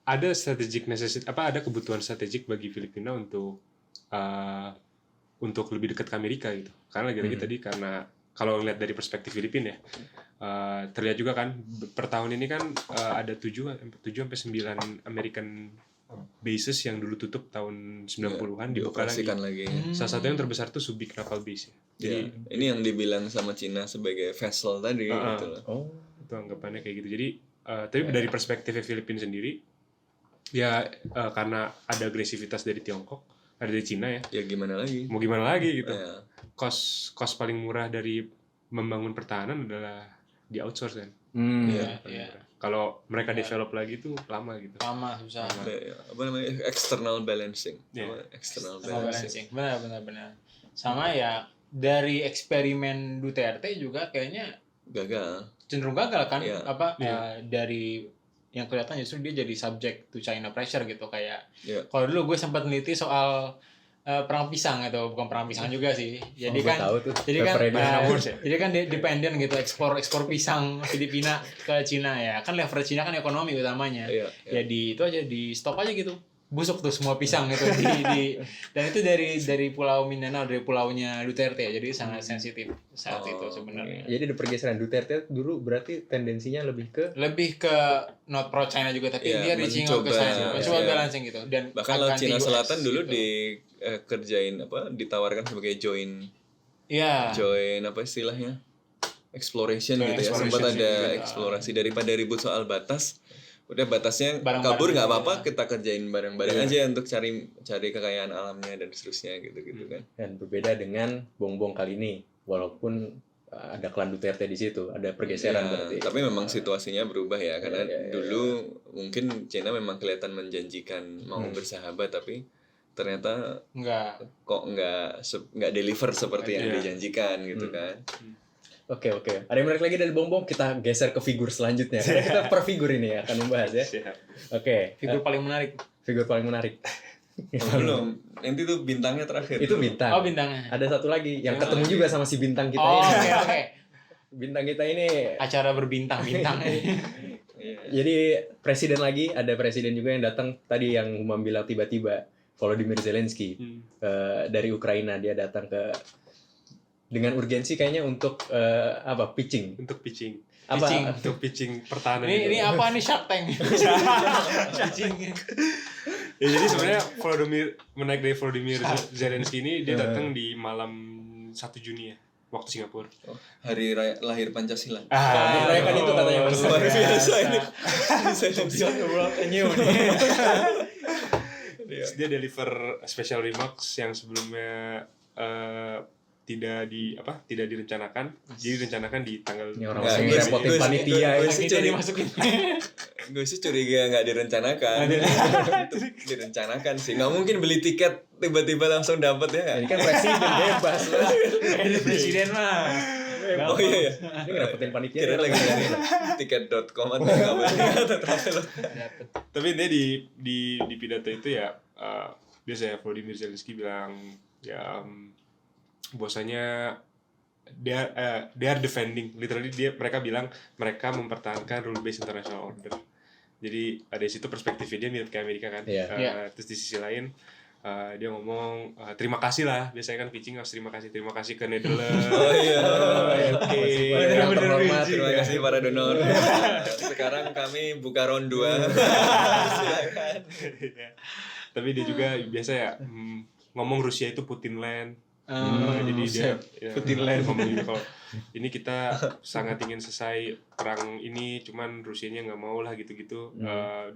ada strategic necessity, ada kebutuhan strategik bagi Filipina untuk lebih dekat ke Amerika gitu. Karena lagi-lagi tadi karena kalau lihat dari perspektif Filipina ya, terlihat juga kan per tahun ini kan ada 7 sampai 9 American bases yang dulu tutup tahun 90-an dibuka lagi. Salah satu yang terbesar tuh Subic Naval Base ya. Jadi ini yang dibilang sama Cina sebagai vessel tadi gitu loh. Itu anggapannya kayak gitu. Jadi tapi dari perspektif Filipina sendiri ya, karena ada agresivitas dari Tiongkok, ada dari Cina ya. Ya gimana lagi? Mau gimana lagi gitu. Ya. Cost paling murah dari membangun pertahanan adalah di outsource kan. Iya. Kalau mereka develop lagi tuh lama gitu. Lama, susah. Apa namanya, external balancing. Yeah. External Sama balancing. benar. Sama ya, dari eksperimen Duterte juga kayaknya Gagal. cenderung gagal kan. Iya. Dari yang kelihatan justru dia jadi subject to China pressure gitu. Kayak Iya. kalau dulu gue sempat neliti soal perang pisang, atau bukan perang pisang juga sih. Jadi Gua kan tahu tuh. jadi kan Referendum. jadi kan dependent gitu, ekspor pisang Filipina ke Cina ya. Kan leverage Cina kan ekonomi utamanya. Iya. Jadi itu aja, di stop aja gitu. Busuk tuh semua pisang gitu dan itu dari Pulau Mindanao, dari pulaunya Duterte ya. Jadi sangat sensitif saat itu sebenarnya. Jadi ada pergeseran. Duterte dulu berarti tendensinya lebih ke Not pro China juga, tapi Iya, dia reaching out ke sana, mencoba balancing gitu. Dan bahkan Laut Cina anti-US Selatan dulu gitu. dikerjain ditawarkan sebagai join apa istilahnya, exploration Joint gitu ya. exploration Sempat ada juga. eksplorasi daripada ribut soal batas. Udah batasnya Bareng-bareng kabur nggak juga. apa-apa, kita kerjain bareng-bareng aja untuk cari kekayaan alamnya dan seterusnya gitu kan. dan berbeda dengan Bongbong kali ini, walaupun ada klan Duterte di situ, ada pergeseran berarti. Tapi memang situasinya berubah ya, karena dulu mungkin China memang kelihatan menjanjikan mau bersahabat, tapi ternyata nggak deliver seperti yang dijanjikan gitu kan. Oke. Ada yang menarik lagi dari Bongbong, kita geser ke figur selanjutnya. Karena kita per figur ini ya akan membahas ya. Oke. Figur paling menarik. Figur paling menarik. Belum, nanti tuh bintangnya terakhir. Itu bintang. Oh, bintangnya. Ada satu lagi yang ketemu juga sama si bintang kita Oh, ini. oke. Bintang kita ini Acara berbintang-bintang. jadi ada presiden juga yang datang tadi, yang Umam bilang tiba-tiba, Volodymyr Zelensky dari Ukraina, dia datang dengan urgensi kayaknya untuk pitching. Untuk pitching pertahanan. Ini apa nih, Shark Tank? Ya, jadi sebenarnya menaik dari Volodymyr Zelensky ini, dia datang di malam 1 Juni ya, waktu Singapura. Hari lahir Pancasila. Merayakan itu katanya luar biasa ini. Dia deliver special remarks yang sebelumnya tidak direncanakan. Jadi direncanakan di tanggal. Ini orang masih ngerepotin panitia. Dimasukin. Gue sih curiga nggak direncanakan. Itu direncanakan sih. Nggak mungkin beli tiket tiba-tiba langsung dapat ya. Ini kan presiden bebas. Presiden mah. Oh iya. Ini ngerepotin panitia. Kira lagi dari tiket.com atau apa. Tapi dia di pidato itu ya, biasanya Volodymyr Zelensky bilang ya, bahwasanya they are defending, literally mereka bilang mereka mempertahankan rule based international order. Jadi ada di situ perspektifnya dia mirip kayak Amerika kan. Terus di sisi lain dia ngomong terima kasih lah, biasanya kan pitching harus terima kasih ke Netherlands. Oke. Bener-bener Terima kasih para donor. Sekarang kami buka round 2. Silakan. Tapi dia juga biasa ya ngomong Rusia itu Putin land. Jadi dia Putin land ngomong juga kalau ini kita sangat ingin selesai perang ini, cuman Rusianya nggak mau lah gitu-gitu.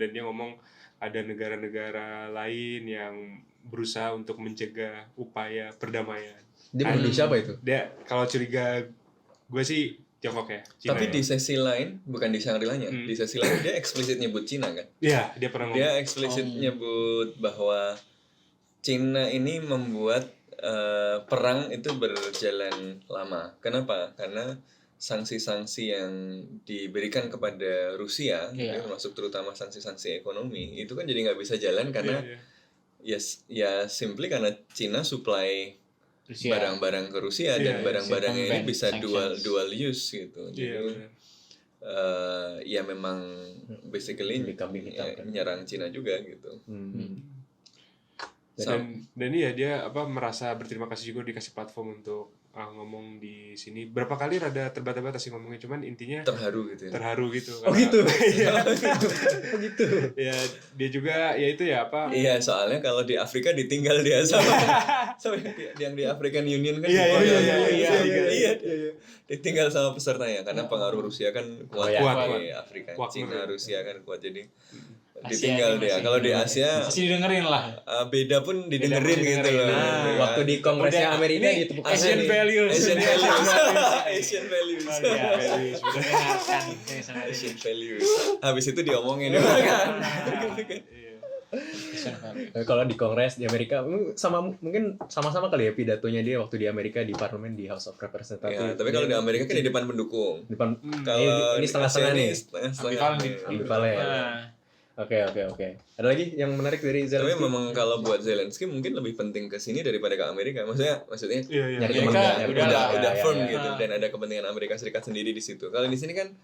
Dan dia ngomong ada negara-negara lain yang berusaha untuk mencegah upaya perdamaian. Dia menuduh siapa itu? Dia kalau curiga gue sih Tiongkok ya. Cina Tapi ya. di sesi lain, bukan di Shangri-La-nya, di sesi lain dia eksplisit nyebut Cina kan? Iya, dia pernah ngomong. Dia eksplisit nyebut bahwa Cina ini membuat perang itu berjalan lama. Kenapa? Karena sanksi-sanksi yang diberikan kepada Rusia, termasuk terutama sanksi-sanksi ekonomi, itu kan jadi nggak bisa jalan karena ya simply karena Cina supply barang-barang ke Rusia dan barang-barangnya ini bisa dual use gitu. Jadi ya memang basically nyerang Cina juga gitu. Dan iya dia merasa berterima kasih juga dikasih platform untuk ngomong di sini. Berapa kali rada terbata-bata sih ngomongnya, cuman intinya terharu gitu ya. Terharu gitu. Oh gitu. Oh gitu. Ya dia juga ya itu ya apa? Iya, soalnya kalau di Afrika ditinggal dia sama yang di African Union kan. Iya. Ditinggal sama pesertanya karena pengaruh Rusia kan kuat di Afrika. Cina, Rusia kan kuat, jadi ditinggal dia. Kalau di Asia masih didengerin lah. Beda pun didengerin gitu loh. Waktu di Kongresnya Amerika gitu. Asian values. Asian values. Asian values. Habis itu diomongin kan. Kalau di Kongres di Amerika mungkin sama-sama kali ya pidatonya dia waktu di Amerika di parlemen di House of Representatives. Ya, tapi kalau di Amerika kan di depan pendukung. Kalau ini setengah-setengah nih. Ambivalen. Oke. Ada lagi yang menarik dari Zelensky? Tapi memang kalau buat Zelensky mungkin lebih penting ke sini daripada ke Amerika. Maksudnya nyari teman udah firm gitu dan ada kepentingan Amerika Serikat sendiri di situ. Kalau di sini kan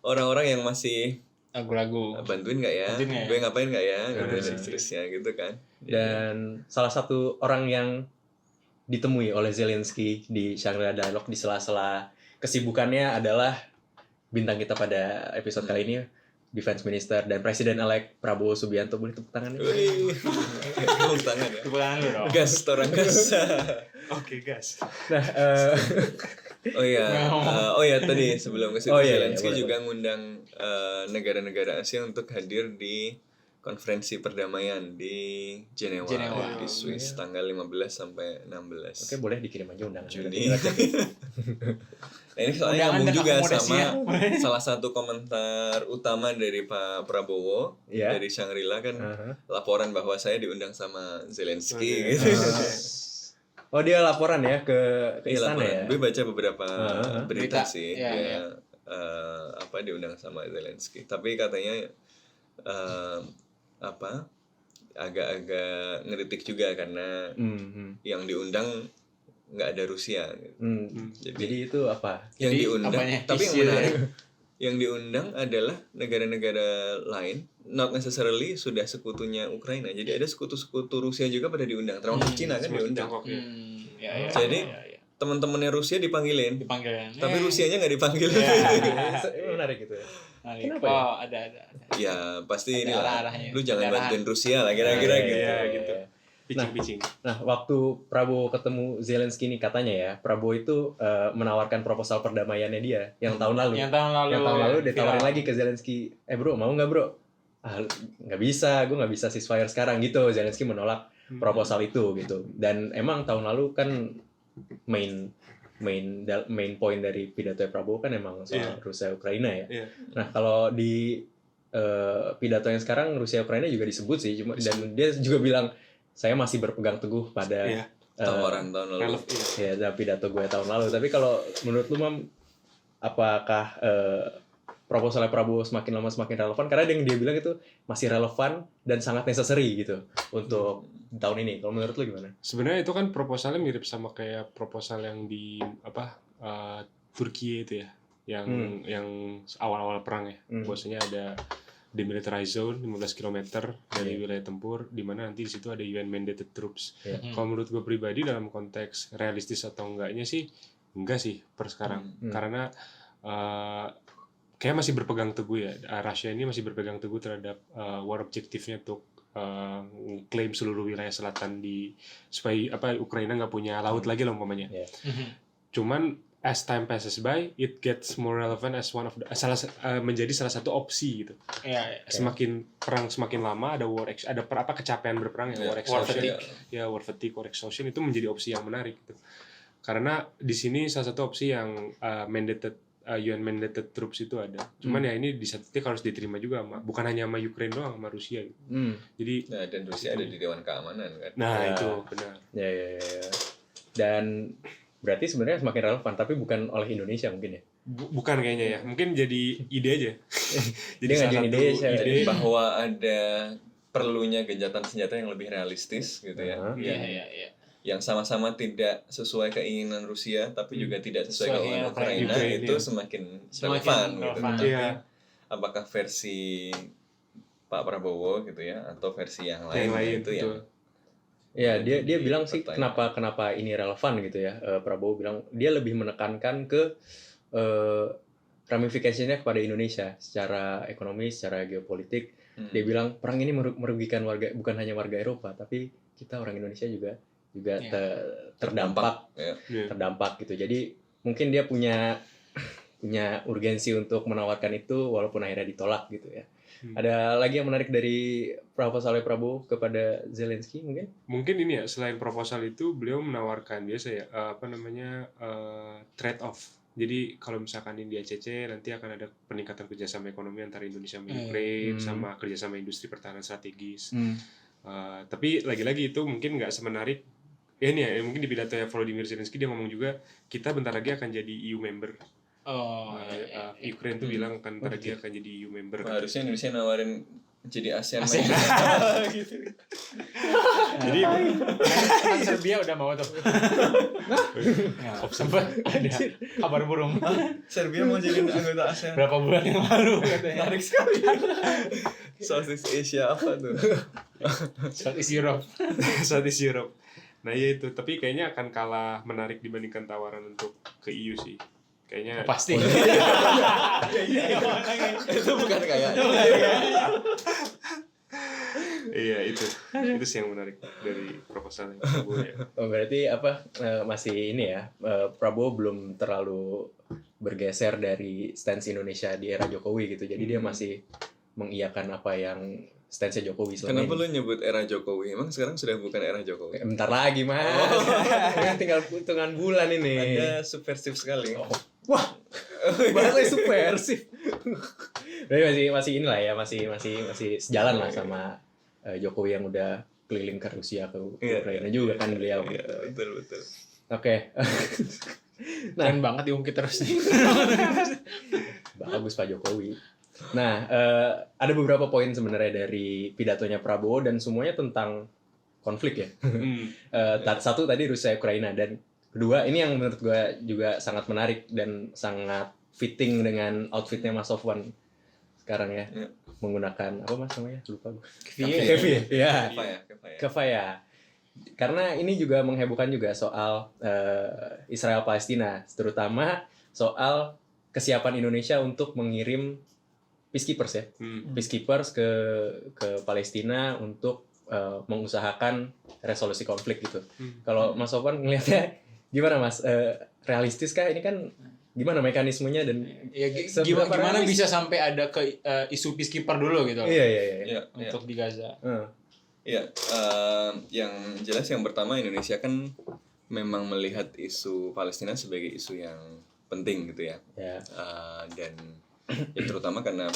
orang-orang yang masih ragu-ragu. Bantuin nggak ya? Gue ngapain nggak ya? Dan seterusnya gitu kan. Dan salah satu orang yang ditemui oleh Zelensky di Shangri-La Dialogue di sela-sela kesibukannya adalah bintang kita pada episode kali ini, Defense Minister dan Presiden-elect Prabowo Subianto. Boleh tepuk tangan ya? Tepuk tangan ya? Tepuk tangan dulu dong. Gas, orang gas. Oke, gas. Nah, Oh ya tadi sebelum ke situ Zelensky juga ngundang negara-negara Asia untuk hadir di konferensi perdamaian di Jenewa. Di Swiss tanggal 15 sampai 16. Oke, boleh dikirim aja undangan. Juni. Nah, ini soalnya nyambung juga sama salah satu komentar utama dari Pak Prabowo dari Shangri-La kan, laporan bahwa saya diundang sama Zelensky gitu. Oh, dia laporan ya ke istana ya? Gue baca beberapa berita sih dia diundang sama Zelensky. Tapi katanya agak-agak ngeritik juga karena yang diundang nggak ada Rusia gitu. Jadi itu apa? Yang diundang, tapi yang menarik yang diundang adalah negara-negara lain, not necessarily sudah sekutunya Ukraina. Jadi ada sekutu-sekutu Rusia juga pada diundang, termasuk Cina kan diundang. Jadi teman-temannya Rusia dipanggilin. Tapi Rusianya nggak dipanggil. Menarik gitu ya. Kenapa ya? Ada. Ya pasti ini lah. Lu jangan bantuin Rusia lah kira-kira gitu. Nah, waktu Prabowo ketemu Zelensky ini katanya ya, Prabowo itu menawarkan proposal perdamaiannya dia yang tahun lalu. Yang tahun lalu ditawarin lagi ke Zelensky, bro mau nggak bro? Nggak bisa, gue nggak bisa ceasefire sekarang gitu. Zelensky menolak proposal itu gitu. Dan emang tahun lalu kan main point dari pidato Prabowo kan emang soal Rusia Ukraina ya. Nah kalau di pidato yang sekarang Rusia Ukraina juga disebut sih, dan dia juga bilang saya masih berpegang teguh pada tawaran tahun lalu. Ya, pidato gue tahun lalu. Tapi kalau menurut lu, Mam, apakah proposalnya Prabowo semakin lama semakin relevan karena dia bilang itu masih relevan dan sangat necessary gitu untuk tahun ini. Kalau menurut lu gimana? Sebenarnya itu kan proposalnya mirip sama kayak proposal yang di Turki itu ya, yang awal-awal perang ya. Bahwasanya ada demilitarized zone 15 km dari wilayah tempur, di mana nanti di situ ada UN mandated troops. Kalau menurut gue pribadi dalam konteks realistis atau enggaknya sih enggak sih per sekarang, karena kayak masih berpegang teguh ya, Rusia ini masih berpegang teguh terhadap war objektifnya untuk klaim seluruh wilayah selatan supaya Ukraina nggak punya laut lagi lah umpamanya. Cuman as time passes by, it gets more relevant as menjadi salah satu opsi gitu. Semakin perang semakin lama, ada kecapean berperang ya, war fatigue, war exhaustion itu menjadi opsi yang menarik gitu. Karena di sini salah satu opsi yang UN mandated troops itu ada. Cuman ya ini di satu titik harus diterima juga bukan hanya sama Ukraine doang, sama Rusia gitu. Jadi dan Rusia ada di Dewan Keamanan kan. Itu benar. Ya. Dan berarti sebenarnya semakin relevan, tapi bukan oleh Indonesia mungkin ya? Bukan kayaknya ya, mungkin jadi ide aja. Jadi ngajuin ide bahwa ada perlunya gencatan senjata yang lebih realistis gitu ya. Yang sama-sama tidak sesuai keinginan Rusia, tapi juga tidak sesuai keinginan Ukraina, itu semakin relevan gitu. Tapi apakah versi Pak Prabowo gitu ya, atau versi yang lain itu yang ya dia bilang sih kenapa ini relevan gitu ya. Prabowo bilang dia lebih menekankan ke ramifikasinya kepada Indonesia secara ekonomi, secara geopolitik. Dia bilang perang ini merugikan bukan hanya warga Eropa, tapi kita orang Indonesia juga terdampak gitu. Jadi mungkin dia punya urgensi untuk menawarkan itu walaupun akhirnya ditolak gitu ya. Ada lagi yang menarik dari proposalnya Prabowo kepada Zelensky mungkin? Mungkin ini ya, selain proposal itu beliau menawarkan biasa ya trade off. Jadi kalau misalkan ini di ACC nanti akan ada peningkatan kerjasama ekonomi antara Indonesia dan Ukraine sama kerjasama industri pertahanan strategis. Tapi lagi-lagi itu mungkin nggak semenarik ini ya, mungkin di pidato Volodymyr Zelensky dia ngomong juga kita bentar lagi akan jadi EU member. Ukraine tuh bilang kan bentar lagi akan jadi EU member. Harusnya Indonesia nawarin jadi ASEAN. Gitu. Jadi kan Serbia udah mau tuh. Sempat ada kabar burung. Serbia mau jadi anggota ASEAN. Berapa bulan yang lalu katanya. Menarik sekali. Southeast Asia apa tuh? Southeast Europe. Southeast Europe. Nah ya itu, tapi kayaknya akan kalah menarik dibandingkan tawaran untuk ke EU sih. Kayaknya pasti. Itu bukan kayak. Iya itu sih yang menarik dari proposal yang Prabowo ya. Berarti masih ini ya, Prabowo belum terlalu bergeser dari stance Indonesia di era Jokowi gitu. Jadi dia masih mengiyakan apa yang stance Jokowi selama Kenapa lu nyebut era Jokowi? Emang sekarang sudah bukan era Jokowi? Bentar lagi mas, tinggal hitungan bulan ini. Anda subversif sekali. Wah, bahasanya subversif. Tapi masih inilah ya, masih sejalan lah sama Jokowi yang udah keliling ke Rusia, ke Ukraina juga kan beliau. Betul. Oke. Keren banget diungkit terus nih. Bagus Pak Jokowi. Nah, ada beberapa poin sebenarnya dari pidatonya Prabowo dan semuanya tentang konflik ya. Satu tadi Rusia Ukraina, dan kedua ini yang menurut gue juga sangat menarik dan sangat fitting dengan outfitnya Mas Sofwan sekarang ya. Menggunakan apa Mas namanya? Lupa gue. Kevin. Ya. Kevaya. Karena ini juga menghebohkan juga soal Israel Palestina, terutama soal kesiapan Indonesia untuk mengirim peacekeepers ya. Peacekeepers ke Palestina untuk mengusahakan resolusi konflik gitu. Kalau Mas Sofwan ngelihatnya gimana Mas? Realistis kah ini kan? Gimana mekanismenya dan ya, gimana bisa sampai ada ke isu peacekeeper dulu gitu? Iya. Untuk di Gaza. Iya, yang jelas yang pertama Indonesia kan memang melihat isu Palestina sebagai isu yang penting gitu ya. Dan ya terutama karena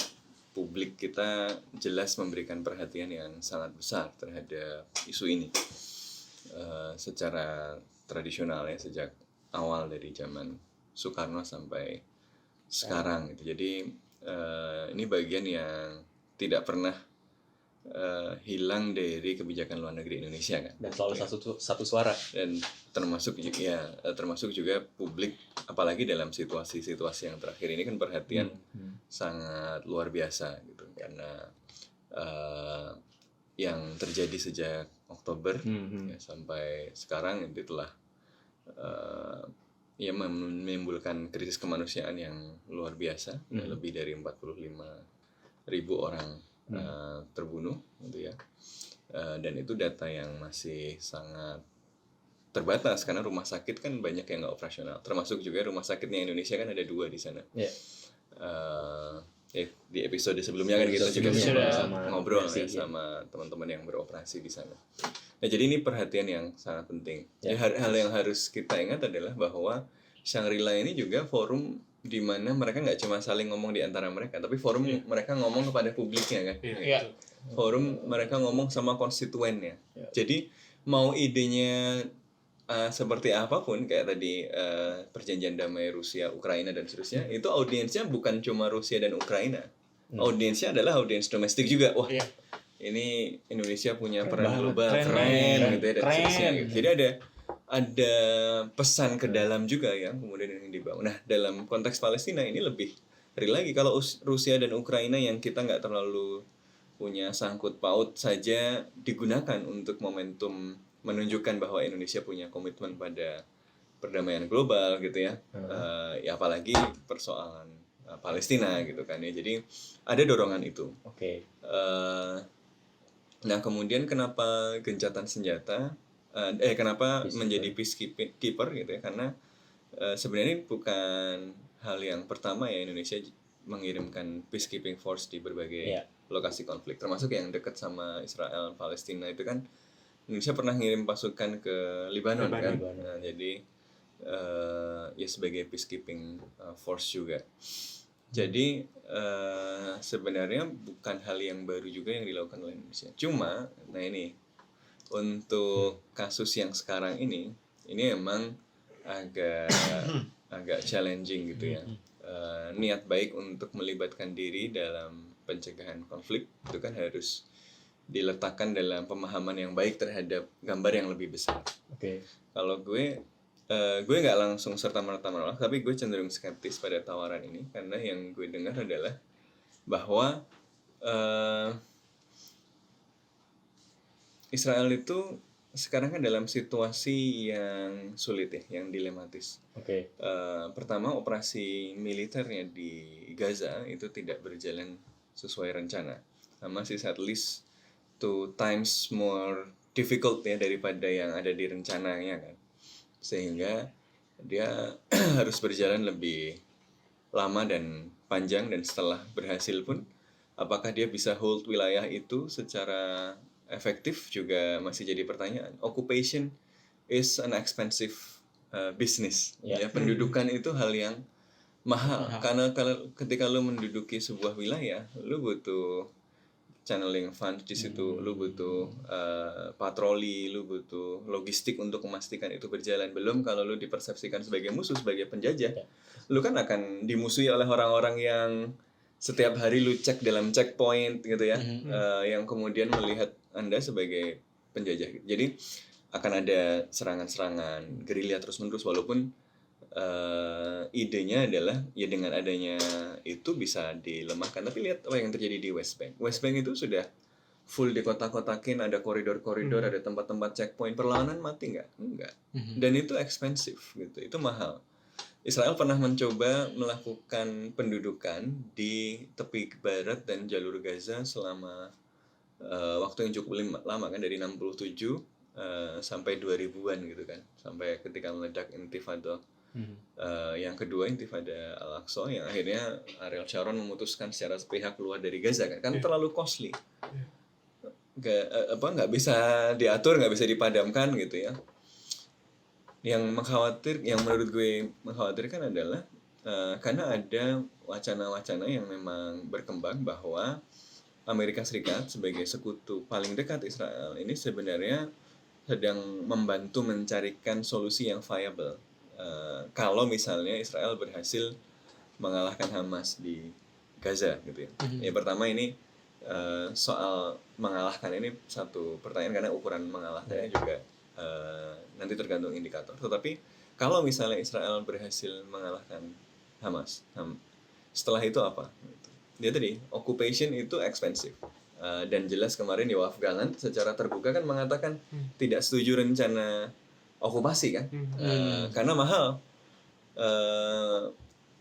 publik kita jelas memberikan perhatian yang sangat besar terhadap isu ini secara tradisional ya, sejak awal dari zaman Soekarno sampai sekarang gitu. Jadi ini bagian yang tidak pernah hilang dari kebijakan luar negeri Indonesia kan, dan selalu satu suara, dan termasuk juga publik, apalagi dalam situasi yang terakhir ini kan perhatian sangat luar biasa gitu, karena yang terjadi sejak Oktober ya, sampai sekarang itu telah ya menimbulkan krisis kemanusiaan yang luar biasa. Lebih dari 45.000 orang terbunuh gitu ya, dan itu data yang masih sangat terbatas karena rumah sakit kan banyak yang nggak operasional, termasuk juga rumah sakitnya Indonesia kan ada 2 di sana. Di episode sebelumnya kan kita juga ngobrol ya sama teman-teman yang beroperasi di sana. Nah, jadi ini perhatian yang sangat penting. Hal yang harus kita ingat adalah bahwa Shangri-La ini juga forum di mana mereka nggak cuma saling ngomong di antara mereka, tapi forum mereka ngomong kepada publiknya kan. Forum mereka ngomong sama konstituennya. Jadi mau idenya seperti apapun, kayak tadi perjanjian damai Rusia, Ukraina dan seterusnya, itu audiensnya bukan cuma Rusia dan Ukraina. Audiensnya adalah audiens domestik juga. Wah, ini Indonesia punya peran global, keren gitu ya, dan seterusnya. Jadi ada pesan ke dalam juga yang kemudian yang dibangun. Nah, dalam konteks Palestina ini lebih real lagi. Kalau Rusia dan Ukraina yang kita nggak terlalu punya sangkut paut saja digunakan untuk momentum menunjukkan bahwa Indonesia punya komitmen pada perdamaian global gitu ya. Ya apalagi persoalan Palestina gitu kan ya. Jadi ada dorongan itu. Nah, kemudian kenapa gencatan senjata? Kenapa menjadi peacekeeper gitu ya? Karena sebenarnya ini bukan hal yang pertama ya Indonesia mengirimkan peacekeeping force di berbagai lokasi konflik, termasuk yang dekat sama Israel, Palestina itu kan Indonesia pernah ngirim pasukan ke Lebanon. Kan? Nah, jadi ya sebagai peacekeeping force juga. Jadi sebenarnya bukan hal yang baru juga yang dilakukan oleh Indonesia. Cuma, nah ini untuk kasus yang sekarang ini emang agak challenging gitu ya. Niat baik untuk melibatkan diri dalam pencegahan konflik itu kan harus diletakkan dalam pemahaman yang baik terhadap gambar yang lebih besar. Kalau gue nggak langsung serta-merta menolak, tapi gue cenderung skeptis pada tawaran ini karena yang gue dengar adalah bahwa Israel itu sekarang kan dalam situasi yang sulit ya, yang dilematis. Pertama, operasi militernya di Gaza itu tidak berjalan sesuai rencana. Masih at least 2 times more difficult ya daripada yang ada di rencananya kan. Sehingga dia harus berjalan lebih lama dan panjang, dan setelah berhasil pun apakah dia bisa hold wilayah itu secara efektif juga masih jadi pertanyaan. Occupation is an expensive business. Ya, pendudukan itu hal yang mahal. Karena ketika lu menduduki sebuah wilayah, lu butuh channeling funds di situ, lu butuh patroli, lu butuh logistik untuk memastikan itu berjalan. Belum kalau lu dipersepsikan sebagai musuh, sebagai penjajah, lu kan akan dimusuhi oleh orang-orang yang setiap hari lu cek dalam checkpoint gitu ya, yang kemudian melihat Anda sebagai penjajah. Jadi akan ada serangan-serangan gerilya terus-menerus, walaupun idenya adalah ya dengan adanya itu bisa dilemahkan. Tapi lihat apa yang terjadi di West Bank. West Bank itu sudah full dikotak-kotakin, ada koridor-koridor, ada tempat-tempat checkpoint. Perlawanan mati nggak? Enggak. Dan itu ekspensif gitu, itu mahal. Israel pernah mencoba melakukan pendudukan di tepi barat dan jalur Gaza selama waktu yang cukup lama kan, dari 67 sampai 2000-an gitu kan, sampai ketika meledak Intifada yang kedua, Intifada Al-Aqsa, yang akhirnya Ariel Sharon memutuskan secara sepihak keluar dari Gaza kan terlalu costly, nggak bisa diatur, nggak bisa dipadamkan gitu ya. Yang menurut gue mengkhawatirkan adalah karena ada wacana-wacana yang memang berkembang bahwa Amerika Serikat sebagai sekutu paling dekat Israel ini sebenarnya sedang membantu mencarikan solusi yang viable. Kalau misalnya Israel berhasil mengalahkan Hamas di Gaza gitu ya. Yang pertama ini soal mengalahkan ini satu pertanyaan karena ukuran mengalahkannya juga nanti tergantung indikator. Tetapi kalau misalnya Israel berhasil mengalahkan Hamas, setelah itu apa? Dia tadi occupation itu expensive. Dan jelas kemarin Yoav Gallant secara terbuka kan mengatakan tidak setuju rencana okupasi kan, karena mahal.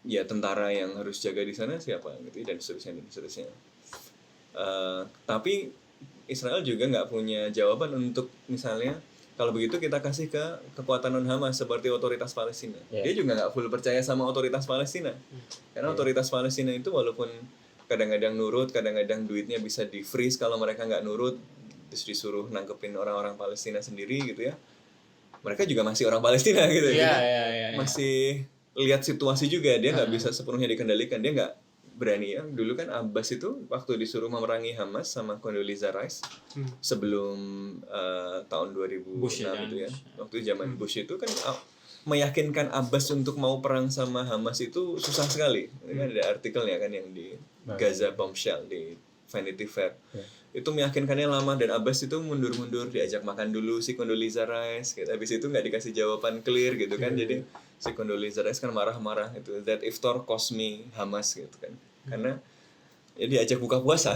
Ya tentara yang harus jaga di sana siapa gitu dan seterusnya. Tapi Israel juga nggak punya jawaban untuk misalnya kalau begitu kita kasih ke kekuatan non Hamas seperti otoritas Palestina. Dia juga nggak full percaya sama otoritas Palestina, karena otoritas Palestina itu walaupun kadang-kadang nurut, kadang-kadang duitnya bisa di freeze kalau mereka nggak nurut, terus disuruh nangkepin orang-orang Palestina sendiri gitu ya. Mereka juga masih orang Palestina gitu ya. Masih lihat situasi juga, dia nggak bisa sepenuhnya dikendalikan, dia nggak berani ya. Dulu kan Abbas itu waktu disuruh memerangi Hamas sama Condoleezza Rice sebelum tahun 2006 itu ya. Waktu zaman Bush itu kan meyakinkan Abbas untuk mau perang sama Hamas itu susah sekali. Ini kan ada artikelnya kan yang di Gaza Bombshell di Vanity Fair. Itu meyakinkannya lama dan Abbas itu mundur-mundur, diajak makan dulu si Condoleezza Rice gitu. Habis itu nggak dikasih jawaban clear gitu kan. Jadi si Condoleezza Rice kan marah-marah itu, that iftar cost me Hamas gitu kan. Karena ya diajak buka puasa.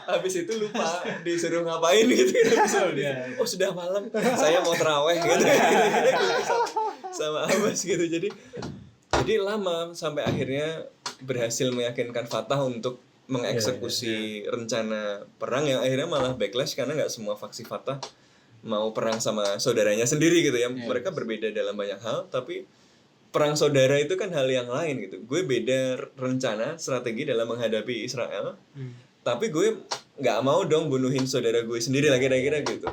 Habis itu lupa disuruh ngapain gitu. Oh sudah malam, saya mau terawih gitu. Sama Abbas gitu. Jadi lama sampai akhirnya berhasil meyakinkan Fatah untuk mengeksekusi rencana perang yang akhirnya malah backlash karena nggak semua faksi Fatah mau perang sama saudaranya sendiri gitu ya. Mereka berbeda dalam banyak hal, tapi perang saudara itu kan hal yang lain gitu. Gue beda rencana, strategi dalam menghadapi Israel, tapi gue nggak mau dong bunuhin saudara gue sendiri lah kira-kira gitu.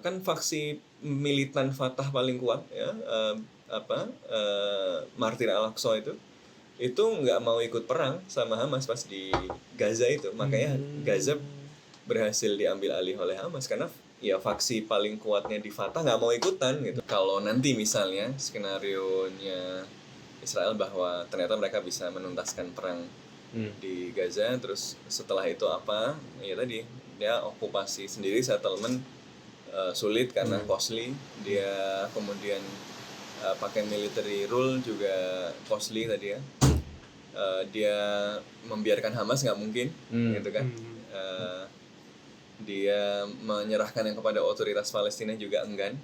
Kan faksi militan Fatah paling kuat ya, Martir Al-Aqsa itu nggak mau ikut perang sama Hamas pas di Gaza itu. Makanya Gaza berhasil diambil alih oleh Hamas karena ya faksi paling kuatnya di Fatah nggak mau ikutan gitu. Kalau nanti misalnya skenarionya Israel bahwa ternyata mereka bisa menuntaskan perang di Gaza, terus setelah itu apa? Ya tadi dia okupasi sendiri, settlement sulit karena costly. Dia kemudian pakai military rule juga costly tadi ya. Dia membiarkan Hamas nggak mungkin gitu kan. Dia menyerahkan yang kepada otoritas Palestina juga enggan.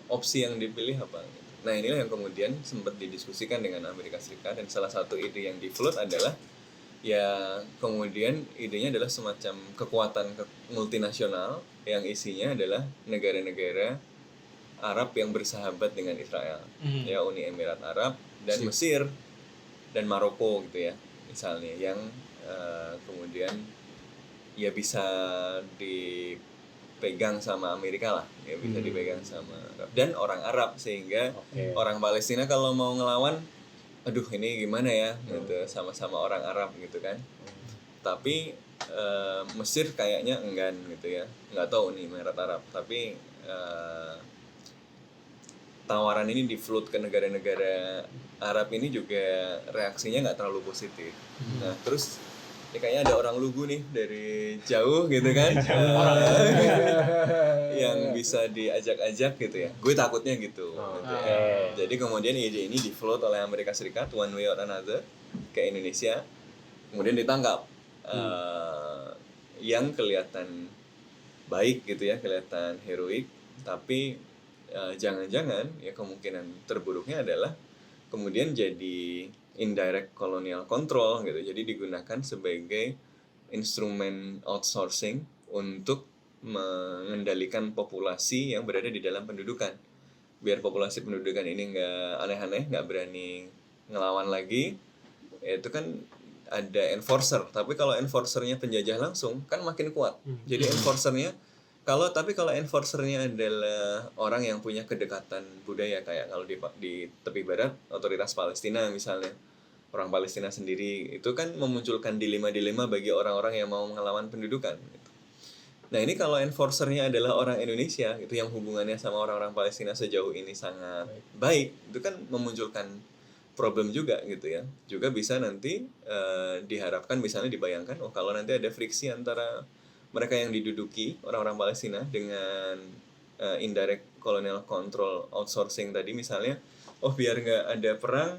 Opsi yang dipilih apa? Nah inilah yang kemudian sempat didiskusikan dengan Amerika Serikat, dan salah satu ide yang di-float adalah ya kemudian idenya adalah semacam kekuatan multinasional yang isinya adalah negara-negara Arab yang bersahabat dengan Israel, ya Uni Emirat Arab dan Mesir dan Maroko gitu ya misalnya, yang kemudian ya bisa dipegang sama Amerika lah, ya bisa dipegang sama Arab dan orang Arab, sehingga orang Palestina kalau mau ngelawan, aduh ini gimana ya gitu, sama-sama orang Arab gitu kan. Tapi Mesir kayaknya enggan gitu ya, nggak tahu nih Emirat Arab, tapi tawaran ini di-float ke negara-negara Arab ini juga reaksinya nggak terlalu positif. Nah terus ya kayaknya ada orang lugu nih dari jauh gitu kan, yang bisa diajak-ajak gitu ya. Gue takutnya gitu. Gitu ya. Jadi kemudian ide ini di-float oleh Amerika Serikat one way or another ke Indonesia, kemudian ditangkap. Yang kelihatan baik gitu ya, kelihatan heroik, tapi jangan-jangan ya kemungkinan terburuknya adalah kemudian jadi indirect colonial control gitu. Jadi digunakan sebagai instrumen outsourcing untuk mengendalikan populasi yang berada di dalam pendudukan. Biar populasi pendudukan ini nggak aneh-aneh, nggak berani ngelawan lagi, ya itu kan ada enforcer. Tapi kalau enforcernya penjajah langsung kan makin kuat. Jadi enforcernya kalau enforcernya adalah orang yang punya kedekatan budaya, kayak kalau di tepi barat otoritas Palestina misalnya, orang Palestina sendiri itu kan memunculkan dilema-dilema bagi orang-orang yang mau melawan pendudukan gitu. Nah ini kalau enforcernya adalah orang Indonesia gitu, yang hubungannya sama orang-orang Palestina sejauh ini sangat baik, itu kan memunculkan problem juga gitu ya. Juga bisa nanti diharapkan misalnya dibayangkan kalau nanti ada friksi antara mereka yang diduduki orang-orang Palestina dengan indirect colonial control outsourcing tadi misalnya, biar nggak ada perang,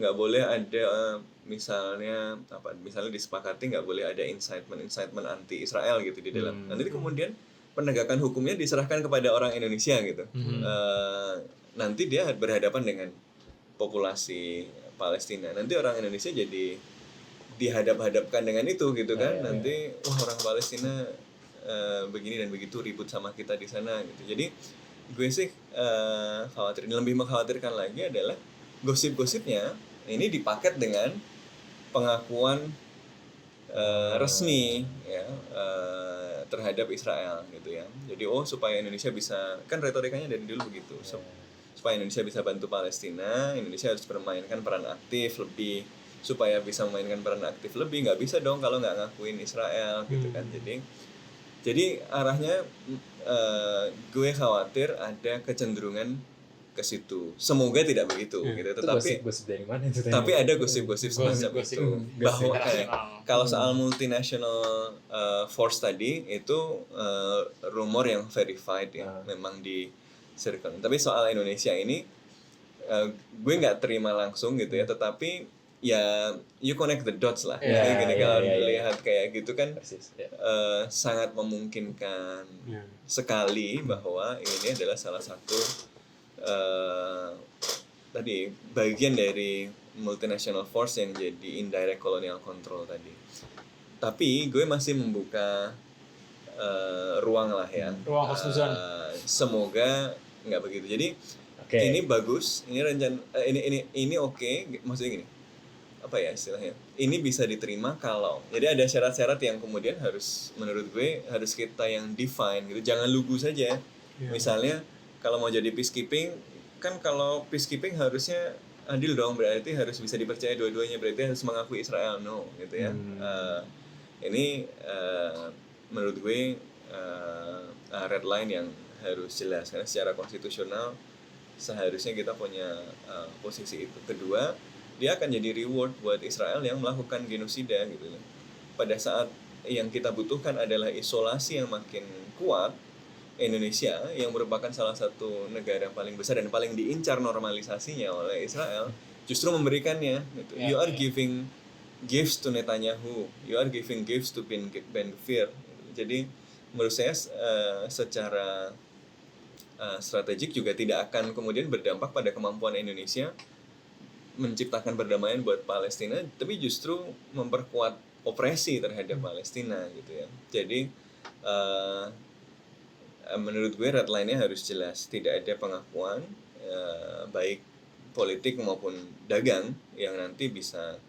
nggak boleh ada misalnya disepakati nggak boleh ada incitement anti Israel gitu di dalam. Nanti kemudian penegakan hukumnya diserahkan kepada orang Indonesia gitu. Nanti dia berhadapan dengan populasi Palestina. Nanti orang Indonesia jadi dihadap-hadapkan dengan itu gitu kan. Nanti orang Palestina begini dan begitu ribut sama kita di sana gitu. Jadi gue sih lebih mengkhawatirkan lagi adalah gosip-gosipnya ini dipaket dengan pengakuan resmi ya terhadap Israel gitu ya. Jadi supaya Indonesia bisa, kan retorikanya dari dulu begitu. Supaya Indonesia bisa bantu Palestina, Indonesia harus bermainkan peran aktif lebih. Supaya bisa memainkan peran aktif lebih, nggak bisa dong kalau nggak ngakuin Israel gitu kan. Jadi arahnya gue khawatir ada kecenderungan ke situ. Semoga tidak begitu gitu. Tetapi gosip dari mana itu? Tapi ada gosip-gosip semacam itu bahwa kalau soal multinational force tadi itu rumor yang verified ya, memang di circle. Tapi soal Indonesia ini gue nggak terima langsung gitu ya, tetapi ya you connect the dots lah. Kalau lihat kayak gitu kan sangat memungkinkan sekali bahwa ini adalah salah satu tadi bagian dari multinational force yang jadi indirect colonial control tadi. Tapi gue masih membuka ruang lah ya. Ruang khusnuzon. Semoga nggak begitu. Jadi ini bagus, ini rencana ini oke. Maksudnya gini, apa ya istilahnya? Ini bisa diterima kalau. Jadi ada syarat-syarat yang kemudian harus menurut gue harus kita yang define gitu. Jangan lugu saja. Misalnya kalau mau jadi peacekeeping, kan kalau peacekeeping harusnya adil dong, berarti harus bisa dipercaya dua-duanya, berarti harus mengakui Israel, no gitu ya. Ini menurut gue red line yang harus jelas, karena secara konstitusional seharusnya kita punya posisi itu. Kedua, dia akan jadi reward buat Israel yang melakukan genosida gitu. Pada saat yang kita butuhkan adalah isolasi yang makin kuat, Indonesia yang merupakan salah satu negara paling besar dan paling diincar normalisasinya oleh Israel justru memberikannya gitu. You are giving gifts to Netanyahu, you are giving gifts to Ben Gvir. Jadi menurut saya secara strategik juga tidak akan kemudian berdampak pada kemampuan Indonesia menciptakan perdamaian buat Palestina, tapi justru memperkuat opresi terhadap Palestina gitu ya. Jadi menurut gue red line-nya harus jelas, tidak ada pengakuan baik politik maupun dagang yang nanti bisa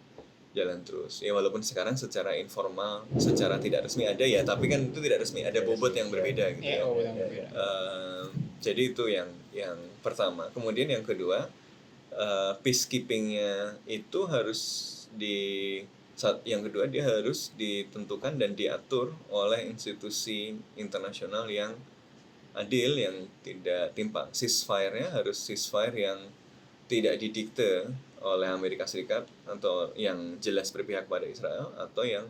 jalan terus. Ya walaupun sekarang secara informal, secara tidak resmi ada ya, tapi kan itu tidak resmi, ada bobot yang berbeda gitu ya. Jadi itu yang pertama. Kemudian yang kedua, peacekeeping-nya itu harus yang kedua dia harus ditentukan dan diatur oleh institusi internasional yang adil, yang tidak timpang. Ceasefire-nya harus ceasefire yang tidak didikte oleh Amerika Serikat atau yang jelas berpihak pada Israel, atau yang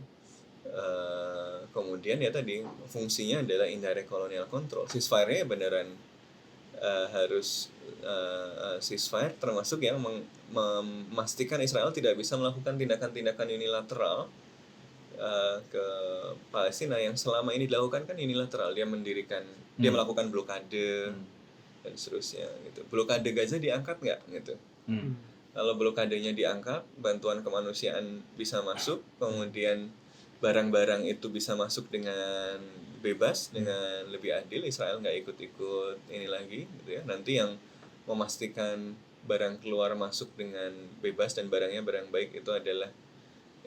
kemudian ya tadi fungsinya adalah indirect colonial control. Ceasefire-nya beneran harus ceasefire, termasuk yang memastikan Israel tidak bisa melakukan tindakan-tindakan unilateral ke Palestina yang selama ini dilakukan kan unilateral. Dia dia melakukan blokade dan seterusnya gitu. Blokade Gaza diangkat nggak gitu? Kalau blokadenya diangkat, bantuan kemanusiaan bisa masuk, kemudian barang-barang itu bisa masuk dengan bebas, dengan lebih adil. Israel nggak ikut-ikut ini lagi gitu ya. Nanti yang memastikan barang keluar masuk dengan bebas dan barangnya barang baik itu adalah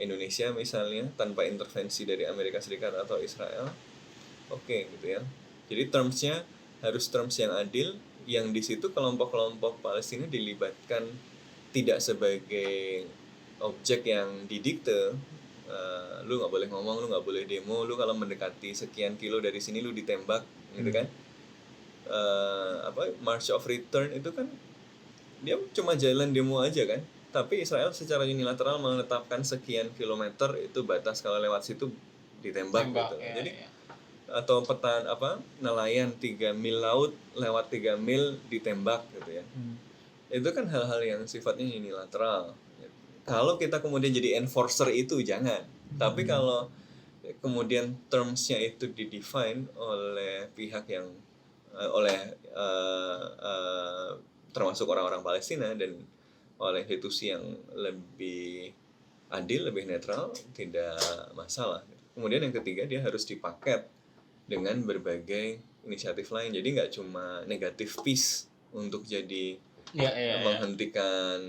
Indonesia misalnya, tanpa intervensi dari Amerika Serikat atau Israel. Oke gitu ya. Jadi terms-nya harus terms yang adil, yang di situ kelompok-kelompok Palestina dilibatkan tidak sebagai objek yang didikte. Lu nggak boleh ngomong, lu nggak boleh demo, lu kalau mendekati sekian kilo dari sini lu ditembak gitu kan. March of Return itu kan dia cuma jalan demo aja kan, tapi Israel secara unilateral menetapkan sekian kilometer itu batas, kalau lewat situ ditembak gitu. Jadi atau nelayan 3 mil laut lewat 3 mil ditembak gitu ya. Itu kan hal-hal yang sifatnya unilateral. Kalau kita kemudian jadi enforcer itu jangan. Tapi kalau kemudian terms-nya itu didefine oleh pihak yang termasuk orang-orang Palestina dan oleh institusi yang lebih adil, lebih netral, tidak masalah. Kemudian yang ketiga, dia harus dipaket dengan berbagai inisiatif lain. Jadi nggak cuma negatif peace untuk jadi menghentikan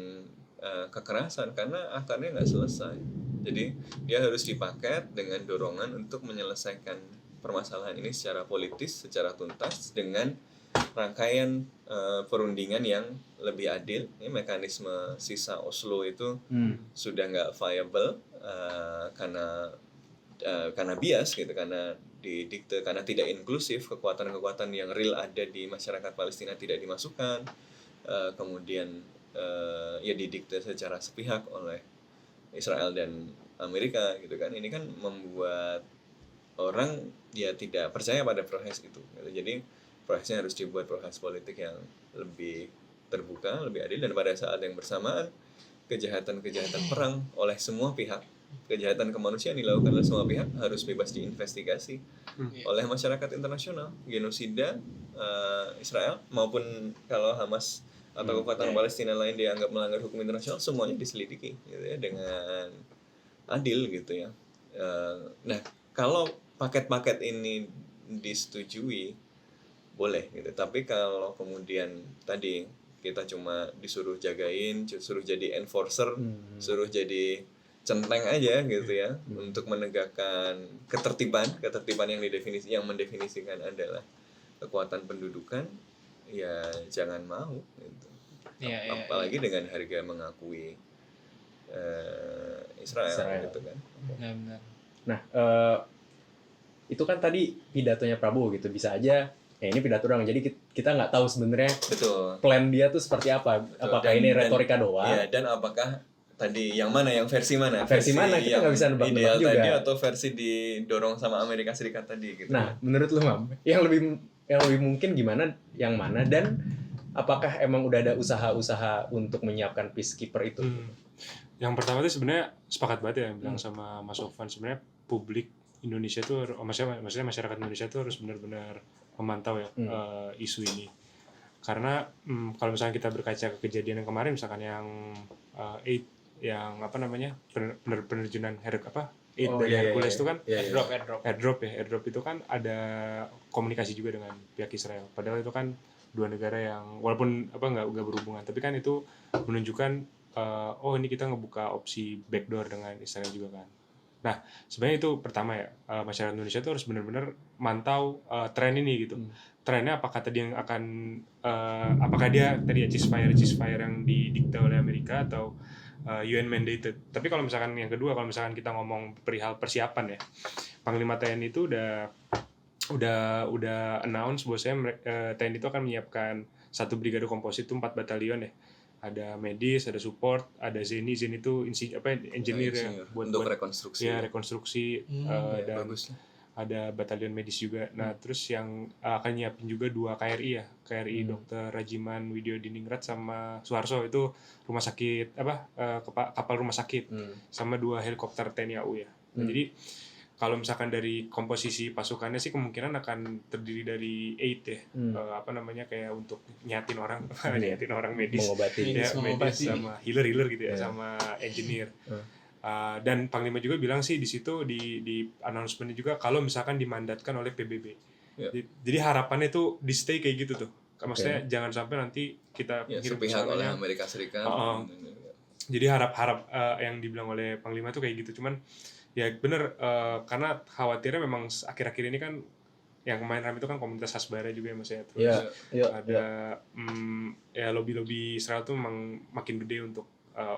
kekerasan, karena akarnya nggak selesai. Jadi dia harus dipaket dengan dorongan untuk menyelesaikan permasalahan ini secara politis, secara tuntas, dengan rangkaian perundingan yang lebih adil. Ini mekanisme sisa Oslo itu sudah nggak viable karena bias gitu, karena didikte, karena tidak inklusif, kekuatan-kekuatan yang real ada di masyarakat Palestina tidak dimasukkan, kemudian ya didikte secara sepihak oleh Israel dan Amerika gitu kan. Ini kan membuat orang ya tidak percaya pada proses itu gitu. Jadi prosesnya harus dibuat proses politik yang lebih terbuka, lebih adil, dan pada saat yang bersamaan kejahatan-kejahatan perang oleh semua pihak, kejahatan kemanusiaan dilakukan oleh semua pihak harus bebas diinvestigasi oleh masyarakat internasional. Genosida Israel maupun kalau Hamas atau kekuatan Palestina lain dianggap melanggar hukum internasional, semuanya diselidiki gitu ya, dengan adil gitu ya. Nah, kalau paket-paket ini disetujui boleh gitu. Tapi kalau kemudian tadi kita cuma disuruh jagain, disuruh jadi enforcer, suruh jadi centeng aja gitu ya, untuk menegakkan ketertiban yang mendefinisikan adalah kekuatan pendudukan, ya jangan mau gitu. Apalagi dengan harga mengakui Israel gitu kan. Benar. Nah, itu kan tadi pidatonya Prabowo gitu, bisa aja ini pidato doang, jadi kita nggak tahu sebenarnya plan dia tuh seperti apa. Betul. Apakah ini retorika doang? Ya, dan apakah tadi yang mana, yang versi mana kita nggak bisa nebak-nebak juga. Tadi atau versi didorong sama Amerika Serikat tadi gitu. Nah, menurut lu Mam, yang lebih mungkin gimana, yang mana, dan apakah emang udah ada usaha-usaha untuk menyiapkan peacekeeper itu? Yang pertama itu sebenarnya sepakat banget ya yang bilang sama Mas Sofwan, sebenarnya publik Indonesia tuh, maksudnya masyarakat Indonesia tuh harus benar-benar memantau ya isu ini. Karena kalau misalnya kita berkaca ke kejadian yang kemarin, misalkan yang yang penerjunan aid dari Hercules itu kan airdrop itu kan ada komunikasi juga dengan pihak Israel. Padahal itu kan dua negara yang walaupun nggak berhubungan, tapi kan itu menunjukkan ini kita ngebuka opsi backdoor dengan Israel juga kan. Nah, sebenarnya itu pertama ya, masyarakat Indonesia itu harus benar-benar mantau tren ini gitu. Trennya apakah tadi yang akan apakah dia tadi ya ceasefire yang didikte oleh Amerika atau UN mandated. Tapi kalau misalkan yang kedua, kalau misalkan kita ngomong perihal persiapan ya, Panglima TNI itu udah announce bahwasanya TNI itu akan menyiapkan 1 brigade komposit itu 4 batalion ya. Ada medis, ada support, ada Zeni itu engineer ya, buat rekonstruksi. Ya, rekonstruksi dan bagus. Ada batalion medis juga. Nah, terus yang akan nyiapin juga 2 KRI ya. KRI Dr. Rajiman Widyodiningrat sama Suharso, itu rumah sakit kapal rumah sakit. Sama 2 helikopter TNI AU ya. Nah, jadi kalau misalkan dari komposisi pasukannya sih kemungkinan akan terdiri dari 8 ya. Kayak untuk nyatin orang medis, mengobati, medis sama healer gitu ya, sama engineer. Dan Panglima juga bilang sih di situ di announcement juga kalau misalkan dimandatkan oleh PBB. Jadi harapannya tuh di stay kayak gitu tuh. Maksudnya jangan sampai nanti kita sepihak oleh Amerika Serikat. Jadi harap yang dibilang oleh Panglima tuh kayak gitu. Cuman ya bener, karena khawatirnya memang akhir-akhir ini kan yang main rame itu kan komunitas Hasbara juga ya Mas ya. Terus ada lobby Israel tuh memang makin gede untuk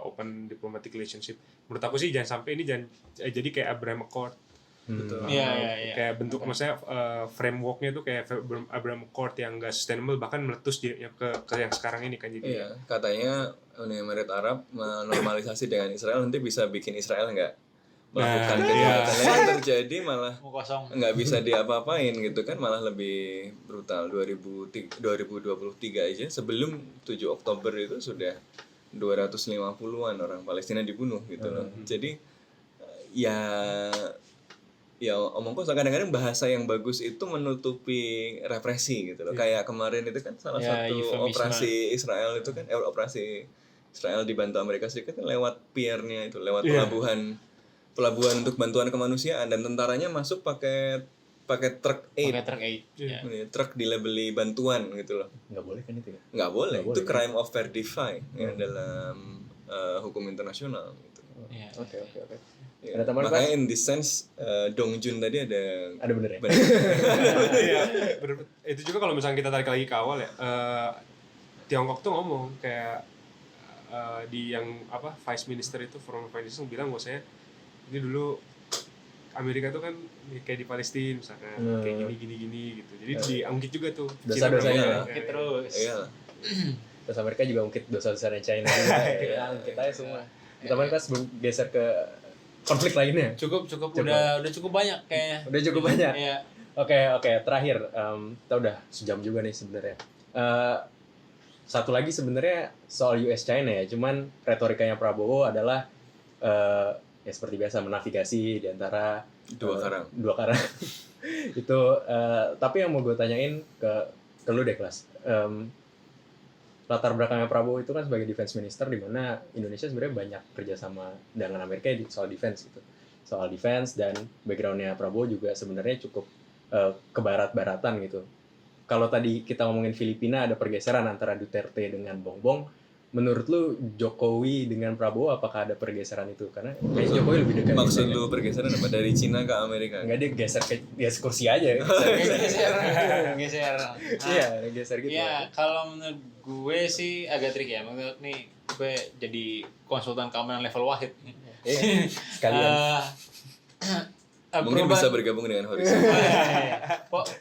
open diplomatic relationship. Menurut aku sih jangan sampai ini jadi kayak Abraham Accord. Betul. Kayak bentuk maksudnya frameworknya tuh kayak Abraham Accord yang gak sustainable, bahkan meletus ke yang sekarang ini kan jadi. Katanya Uni Emirat Arab menormalisasi dengan Israel nanti bisa bikin Israel nggak melakukan Nah, kegiatan. Yang terjadi malah Mau kosong. nggak bisa diapa-apain gitu kan, malah lebih brutal. 2023 aja sebelum 7 Oktober itu sudah 250-an orang Palestina dibunuh gitu loh. Jadi ya omong kosong, kadang-kadang bahasa yang bagus itu menutupi represi gitu loh. Kayak kemarin itu kan salah Ya, satu eufemisme. operasi Israel itu kan operasi Israel dibantu Amerika Serikat kan lewat pier-nya itu, lewat pelabuhan untuk bantuan kemanusiaan, dan tentaranya masuk pakai truk aid. Pakai truk aid. Ya. Truk dilabeli bantuan gitu loh. Nggak boleh kan itu ya? Nggak boleh. Itu crime of fair defy ya, dalam hukum internasional gitu. Ya. Oke. Ya, Ada tambahan, makanya in this sense Dong Jun tadi ada bener ya? Iya, itu juga kalau misalnya kita tarik lagi ke awal ya, Tiongkok tuh ngomong kayak di yang apa vice minister itu, former vice minister bilang bahwasanya ini dulu Amerika tuh kan kayak di Palestina misalkan kayak gini gitu, jadi diungkit juga tuh Dosa-dosanya. Ungkit terus. iya. Terus Amerika juga ungkit dosa-dosanya China juga. Ya, ungkit aja semua. Kita kan sebelum geser ke konflik lainnya. Cukup udah cukup banyak kayaknya. Udah cukup banyak. Iya. Oke, terakhir kita udah sejam juga nih sebenarnya. Satu lagi sebenarnya soal US China ya, cuman retorikanya Prabowo adalah ya seperti biasa menavigasi di antara dua karang. Itu tapi yang mau gue tanyain ke lu deh, Klas. Latar belakangnya Prabowo itu kan sebagai defense minister, di mana Indonesia sebenarnya banyak kerjasama dengan Amerika di soal defense gitu. Soal defense, dan backgroundnya Prabowo juga sebenarnya cukup kebarat-baratan gitu. Kalau tadi kita ngomongin Filipina ada pergeseran antara Duterte dengan Bongbong, menurut lu Jokowi dengan Prabowo apakah ada pergeseran itu? Karena kayaknya Jokowi lebih dekat. Maksud lu pergeseran apa, dari Cina ke Amerika? Enggak, dia geser ke kursi aja. Geser. Iya, geser gitu. Iya, kalau menurut gue sih agak tricky ya. Menurut nih gue jadi konsultan keamanan level wahid. Sekalian. Mungkin bisa bergabung dengan Horizon.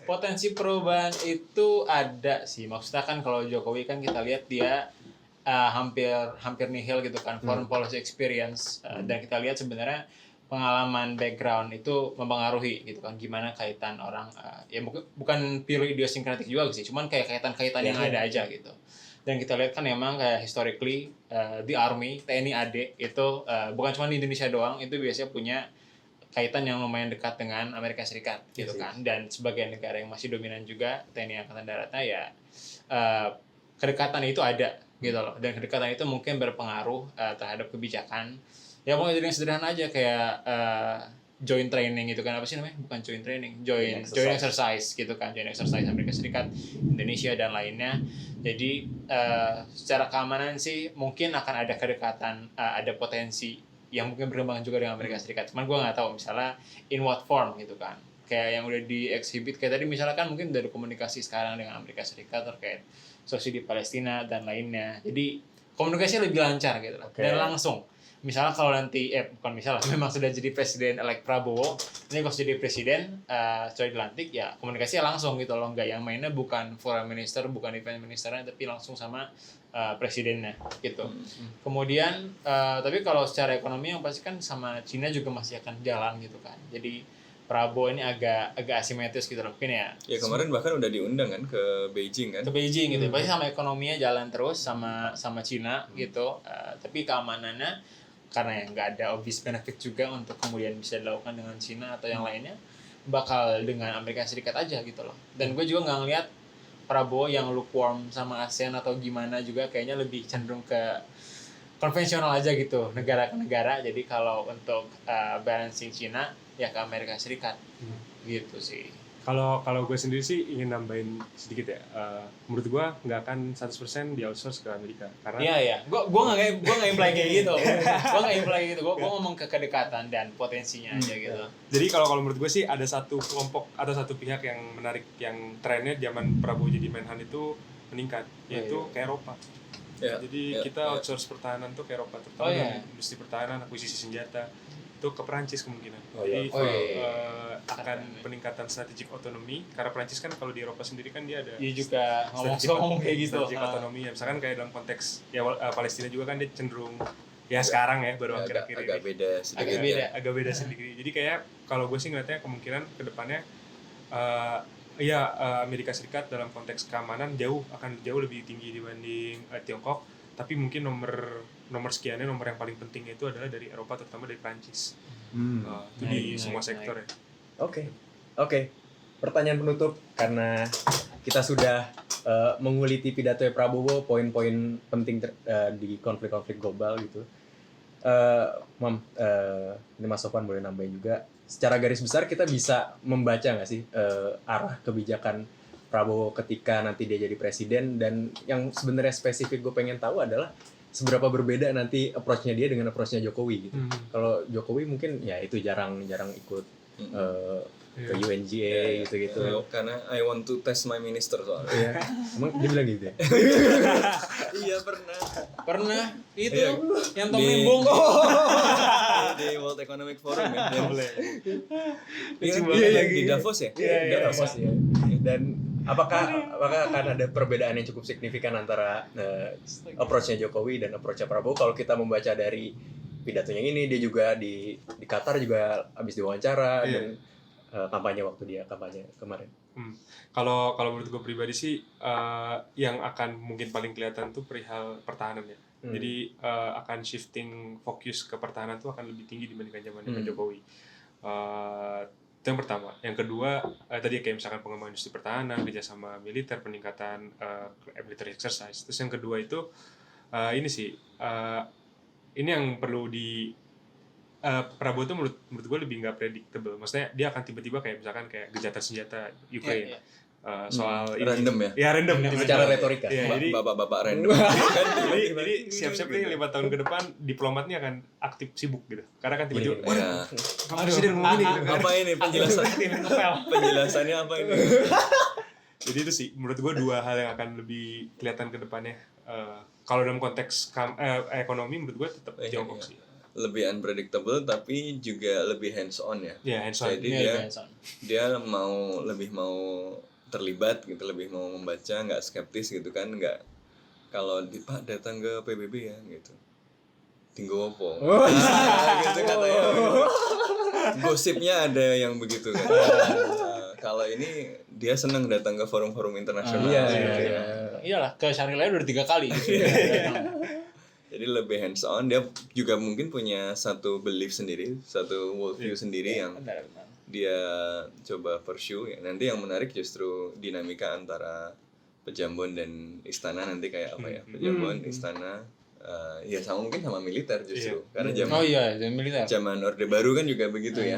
Potensi perubahan itu ada sih. Maksudnya kan kalau Jokowi kan kita lihat dia hampir nihil gitu kan foreign policy experience, dan kita lihat sebenarnya pengalaman background itu mempengaruhi gitu kan, gimana kaitan orang ya bukan pure idiosyncratic juga sih, cuman kayak kaitan-kaitan yang ada aja gitu. Dan kita lihat kan memang kayak historically di Army, TNI AD itu bukan cuma di Indonesia doang, itu biasanya punya kaitan yang lumayan dekat dengan Amerika Serikat gitu kan. Dan sebagai negara yang masih dominan juga, TNI Angkatan Daratnya ya kedekatan itu ada gitu loh. Dan kedekatan itu mungkin berpengaruh terhadap kebijakan. Ya mau jadi yang sederhana aja kayak joint training gitu kan, apa sih namanya? Bukan joint training, joint exercise gitu kan, joint exercise Amerika Serikat, Indonesia dan lainnya. Jadi secara keamanan sih mungkin akan ada kedekatan, ada potensi yang mungkin berkembang juga dengan Amerika Serikat. Cuman gue nggak tahu misalnya in what form gitu kan. Kayak yang udah di exhibit kayak tadi misalnya kan mungkin dari komunikasi sekarang dengan Amerika Serikat terkait situasi di Palestina dan lainnya. Jadi komunikasinya lebih lancar gitu loh. Dan langsung. Misalnya kalau nanti bukan misalnya memang sudah jadi presiden elect Prabowo, ini kalau jadi presiden sudah dilantik ya komunikasinya langsung gitu loh, nggak yang mainnya bukan foreign minister, bukan defense ministernya, tapi langsung sama presidennya gitu. Kemudian tapi kalau secara ekonomi yang pasti kan sama Cina juga masih akan jalan gitu kan. Jadi Prabowo ini agak asimetris gitu loh mungkin ya. Ya kemarin bahkan udah diundang kan ke Beijing kan. Ke Beijing gitu. Pasti sama ekonominya jalan terus sama Cina gitu. Tapi keamanannya karena yang nggak ada obvious benefit juga untuk kemudian bisa dilakukan dengan Cina atau yang lainnya, bakal dengan Amerika Serikat aja gitu loh. Dan gue juga nggak ngeliat Prabowo yang lukewarm sama ASEAN atau gimana, juga kayaknya lebih cenderung ke konvensional aja gitu, negara ke negara. Jadi kalau untuk balancing Cina ya ke Amerika Serikat gitu sih. Kalau gue sendiri sih ingin nambahin sedikit ya. Menurut gue nggak akan 100% di outsource ke Amerika karena Iya. Gue nggak imply kayak gitu. Gue ngomong ke kedekatan dan potensinya aja gitu. Jadi kalau menurut gue sih ada satu kelompok atau satu pihak yang menarik, yang trennya zaman Prabowo jadi Menhan itu meningkat, yaitu ke Eropa. Jadi kita outsource pertahanan tuh ke Eropa, terutama industri pertahanan, akuisisi senjata. itu ke Perancis kemungkinan. Oh, iya. Jadi akan peningkatan strategic autonomy karena Perancis kan kalau di Eropa sendiri kan dia ada Dia juga ngomong kayak gitu. strategic autonomy ya. Misalkan kayak dalam konteks ya Palestina juga kan dia cenderung ya sekarang ya baru akhir-akhir agak ini beda sedikit. agak beda sedikit. Jadi kayak kalau gue sih ngeliatnya kemungkinan kedepannya Amerika Serikat dalam konteks keamanan akan jauh lebih tinggi dibanding Tiongkok, tapi mungkin nomor sekiannya, nomor yang paling penting itu adalah dari Eropa, terutama dari Prancis. Itu di semua sektor ya. Oke. Pertanyaan penutup, karena kita sudah menguliti pidato Prabowo, poin-poin penting di konflik-konflik global gitu. Ini Mas Sofwan boleh nambahin juga. Secara garis besar kita bisa membaca nggak sih arah kebijakan Prabowo ketika nanti dia jadi presiden, dan yang sebenarnya spesifik gue pengen tahu adalah seberapa berbeda nanti approach-nya dia dengan approach-nya Jokowi gitu. Kalau Jokowi mungkin ya itu jarang ikut ke UNGA gitu-gitu. Karena I want to test my minister soalnya. Iya. Emang dia bilang gitu ya? Iya pernah. Pernah itu Iya. yang Tom Limbong Di World Economic Forum ya. Iya, Di Davos ya? Iya, Davos ya. Dan apakah akan ada perbedaan yang cukup signifikan antara approach-nya Jokowi dan approach-nya Prabowo? Kalau kita membaca dari pidatonya ini, dia juga di Qatar juga habis diwawancara dan kampanye waktu dia kampanye kemarin. Kalau menurut gue pribadi sih yang akan mungkin paling kelihatan tuh perihal pertahanan ya. Jadi akan shifting fokus ke pertahanan tuh akan lebih tinggi dibandingkan zamannya Pak Jokowi. Itu yang pertama. Yang kedua tadi kayak misalkan pengembangan industri pertahanan, kerjasama militer, peningkatan military exercise. Terus yang kedua itu ini sih ini yang perlu di Prabowo tuh menurut gue lebih nggak predictable. Maksudnya dia akan tiba-tiba kayak misalkan kayak gencatan senjata Ukraine. Soal ini. Random ya? Ya random. Secara retorika. Ya, jadi Bapak-bapak random. jadi siap-siap nih 5 tahun ke depan diplomatnya akan aktif sibuk gitu. Karena kan tiba-tiba Ya. Pak Presiden ngomong ini gitu. Apa ini penjelasannya apa ini? Jadi itu sih menurut gue dua hal yang akan lebih kelihatan ke depannya. Kalau dalam konteks ekonomi menurut gue tetap Tiongkok sih. Lebih unpredictable tapi juga lebih hands on ya. Ya, hands on. Jadi dia lebih mau terlibat gitu, lebih mau membaca, nggak skeptis gitu kan, nggak kalau Pak datang ke PBB ya gitu. Tinggal opo. Gitu katanya. Gosipnya ada yang begitu kan. Kalau ini dia senang datang ke forum-forum internasional. Iyalah, ke Shangri-La udah 3 kali gitu. Jadi lebih hands on, dia juga mungkin punya satu belief sendiri, satu worldview sendiri yang dia coba pursue ya. Nanti yang menarik justru dinamika antara Pejambon dan istana nanti kayak apa ya? Pejambon, istana, ya sama mungkin sama militer justru. Karena zaman Orde Baru kan juga begitu ya.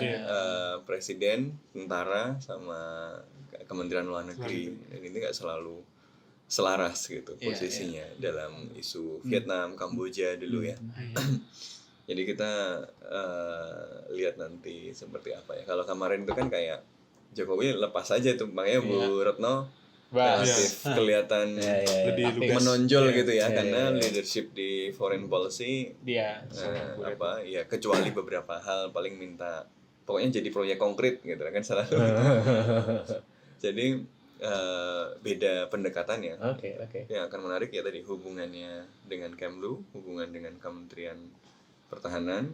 Presiden, tentara, sama Kementerian Luar Negeri. Dan ini nggak selalu selaras gitu posisinya dalam isu Vietnam, Kamboja dulu ya. Jadi kita lihat nanti seperti apa ya. Kalau kemarin itu kan kayak Jokowi lepas aja tuh, makanya Bu Retno relatif kelihatan lebih menonjol gitu ya, karena leadership di foreign policy dia kecuali beberapa hal paling minta pokoknya jadi proyek konkret gitu kan selalu. Jadi beda pendekatannya. Yang akan menarik ya tadi hubungannya dengan Kemlu, hubungan dengan Kementerian Pertahanan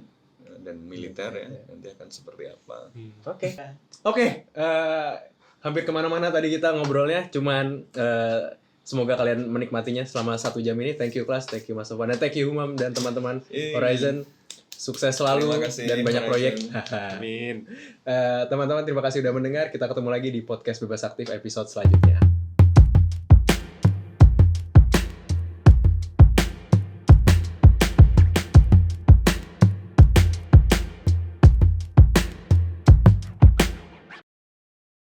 dan militer ya, nanti akan seperti apa. Oke. Hampir kemana-mana tadi kita ngobrolnya, cuman semoga kalian menikmatinya selama 1 jam ini. Thank you kelas, thank you Mas Sofwan, dan thank you Humam dan teman-teman Horizon. Sukses selalu dan banyak proyek. Amin. Teman-teman terima kasih sudah mendengar. Kita ketemu lagi di podcast Bebas Aktif episode selanjutnya.